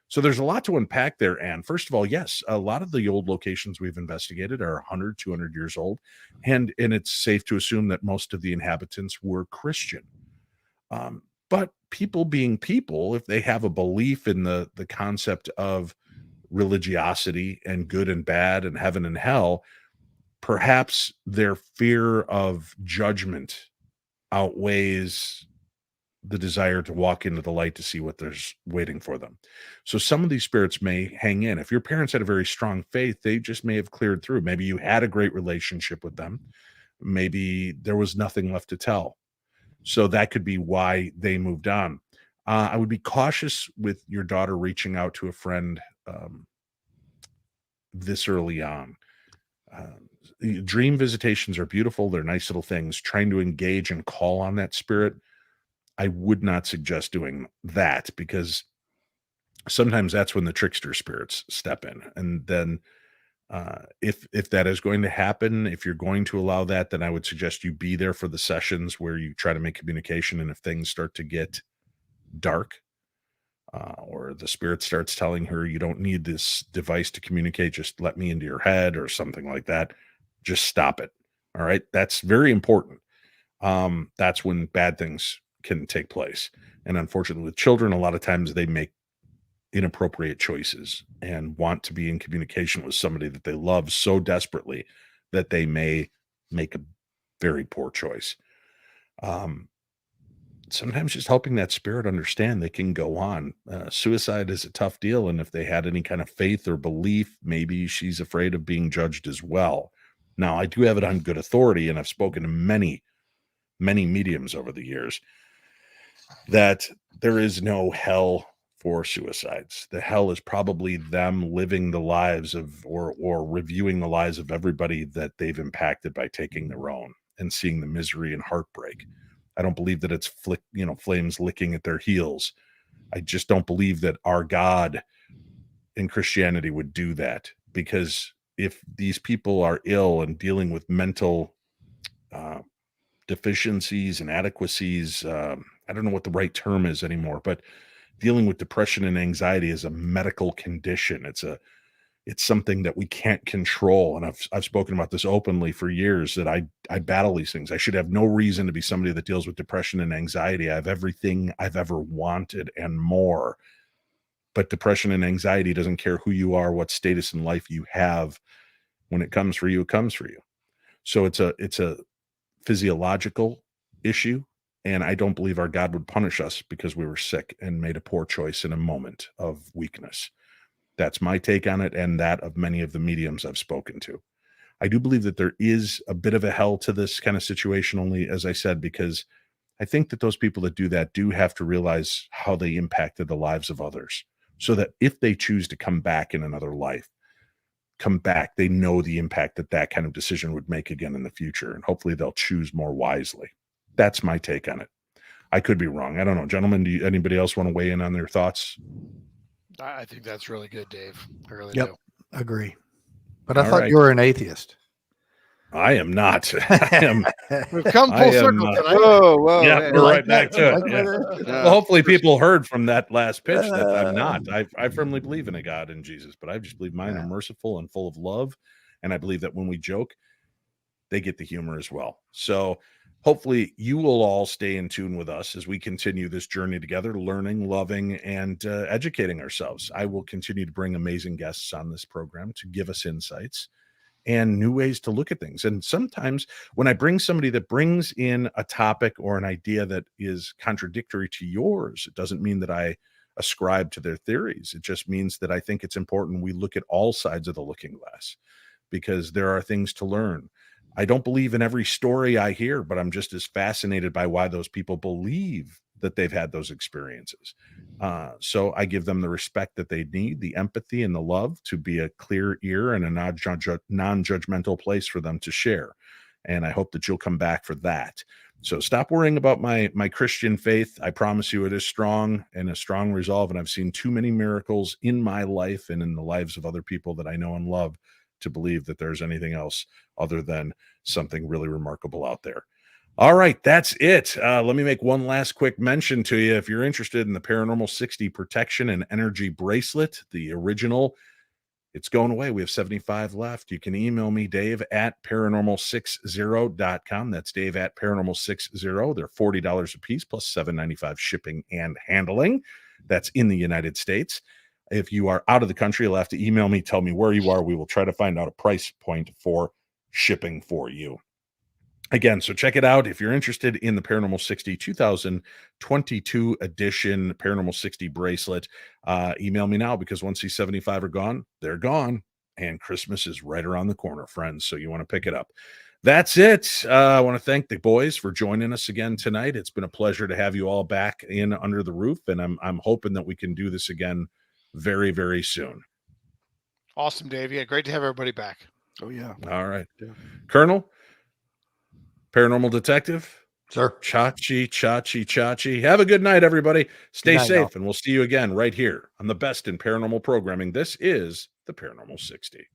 [SPEAKER 1] So there's a lot to unpack there, Anne. First of all, yes, a lot of the old locations we've investigated are 100, 200 years old, and it's safe to assume that most of the inhabitants were Christian. But people being people, if they have a belief in the concept of religiosity and good and bad and heaven and hell, perhaps their fear of judgment outweighs the desire to walk into the light to see what there's waiting for them. So some of these spirits may hang in. If your parents had a very strong faith, they just may have cleared through. Maybe you had a great relationship with them. Maybe there was nothing left to tell. So that could be why they moved on. I would be cautious with your daughter reaching out to a friend this early on. Dream visitations are beautiful. They're nice little things. Trying to engage and call on that spirit, I would not suggest doing that, because sometimes that's when the trickster spirits step in. And then if that is going to happen, if you're going to allow that, then I would suggest you be there for the sessions where you try to make communication. And if things start to get dark, or the spirit starts telling her, you don't need this device to communicate, just let me into your head or something like that, just stop it. All right. That's very important. That's when bad things can take place. And unfortunately with children, a lot of times they make inappropriate choices and want to be in communication with somebody that they love so desperately that they may make a very poor choice. Sometimes just helping that spirit understand they can go on. Suicide is a tough deal. And if they had any kind of faith or belief, maybe she's afraid of being judged as well. Now, I do have it on good authority, and I've spoken to many, many mediums over the years, that there is no hell for suicides. The hell is probably them living the lives of, or reviewing the lives of everybody that they've impacted by taking their own, and seeing the misery and heartbreak. I don't believe that it's flames licking at their heels. I just don't believe that our God in Christianity would do that, because if these people are ill and dealing with mental deficiencies, inadequacies, I don't know what the right term is anymore, but dealing with depression and anxiety is a medical condition. It's something that we can't control. And I've spoken about this openly for years, that I battle these things. I should have no reason to be somebody that deals with depression and anxiety. I have everything I've ever wanted and more. But depression and anxiety doesn't care who you are, what status in life you have. When it comes for you, it comes for you. So it's a physiological issue. And I don't believe our God would punish us because we were sick and made a poor choice in a moment of weakness. That's my take on it, and that of many of the mediums I've spoken to. I do believe that there is a bit of a hell to this kind of situation, only, as I said, because I think that those people that do that do have to realize how they impacted the lives of others, so that if they choose to come back in another life, come back, they know the impact that kind of decision would make again in the future, and hopefully they'll choose more wisely. That's my take on it. I could be wrong. I don't know. Gentlemen, anybody else want to weigh in on their thoughts?
[SPEAKER 2] I think that's really good, Dave. I really
[SPEAKER 4] Yep.
[SPEAKER 2] do.
[SPEAKER 4] Agree. But I
[SPEAKER 1] All
[SPEAKER 4] thought
[SPEAKER 1] right.
[SPEAKER 4] you were an atheist.
[SPEAKER 1] I am not. I am.
[SPEAKER 2] We've come
[SPEAKER 1] I
[SPEAKER 2] full
[SPEAKER 1] am,
[SPEAKER 2] circle tonight.
[SPEAKER 3] Whoa.
[SPEAKER 1] Yeah,
[SPEAKER 3] hey,
[SPEAKER 1] we're
[SPEAKER 3] like
[SPEAKER 1] right back to it. Yeah. Well, hopefully people heard from that last pitch that I'm not. I firmly believe in a God and Jesus, but I just believe mine are merciful and full of love. And I believe that when we joke, they get the humor as well. So hopefully you will all stay in tune with us as we continue this journey together, learning, loving, and educating ourselves. I will continue to bring amazing guests on this program to give us insights and new ways to look at things. And sometimes when I bring somebody that brings in a topic or an idea that is contradictory to yours, it doesn't mean that I ascribe to their theories. It just means that I think it's important we look at all sides of the looking glass, because there are things to learn. I don't believe in every story I hear, but I'm just as fascinated by why those people believe that they've had those experiences. So I give them the respect that they need, the empathy and the love to be a clear ear and a non-judgmental place for them to share. And I hope that you'll come back for that. So stop worrying about my Christian faith. I promise you it is strong and a strong resolve. And I've seen too many miracles in my life and in the lives of other people that I know and love to believe that there's anything else other than something really remarkable out there. All right, that's it. Let me make one last quick mention to you. If you're interested in the Paranormal 60 Protection and Energy Bracelet, the original, it's going away. We have 75 left. You can email me, Dave at paranormal60.com. That's Dave at paranormal60. They're $40 a piece plus $7.95 shipping and handling. That's in the United States. If you are out of the country, you'll have to email me, tell me where you are. We will try to find out a price point for shipping for you. Again, so check it out. If you're interested in the Paranormal 60 2022 edition Paranormal 60 bracelet, email me now, because once these 75 are gone, they're gone. And Christmas is right around the corner, friends. So you want to pick it up. That's it. I want to thank the boys for joining us again tonight. It's been a pleasure to have you all back in under the roof. And I'm hoping that we can do this again very, very soon.
[SPEAKER 2] Awesome, Dave. Yeah, great to have everybody back.
[SPEAKER 3] Oh, yeah.
[SPEAKER 1] All right.
[SPEAKER 3] Yeah.
[SPEAKER 1] Colonel, Paranormal Detective,
[SPEAKER 4] Sir.
[SPEAKER 1] Chachi. Have a good night, everybody. Stay
[SPEAKER 4] night,
[SPEAKER 1] safe,
[SPEAKER 4] y'all.
[SPEAKER 1] and we'll see you again right here on the best in paranormal programming. This is the Paranormal 60.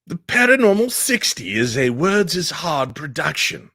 [SPEAKER 1] The Paranormal 60 is a Words is Hard production.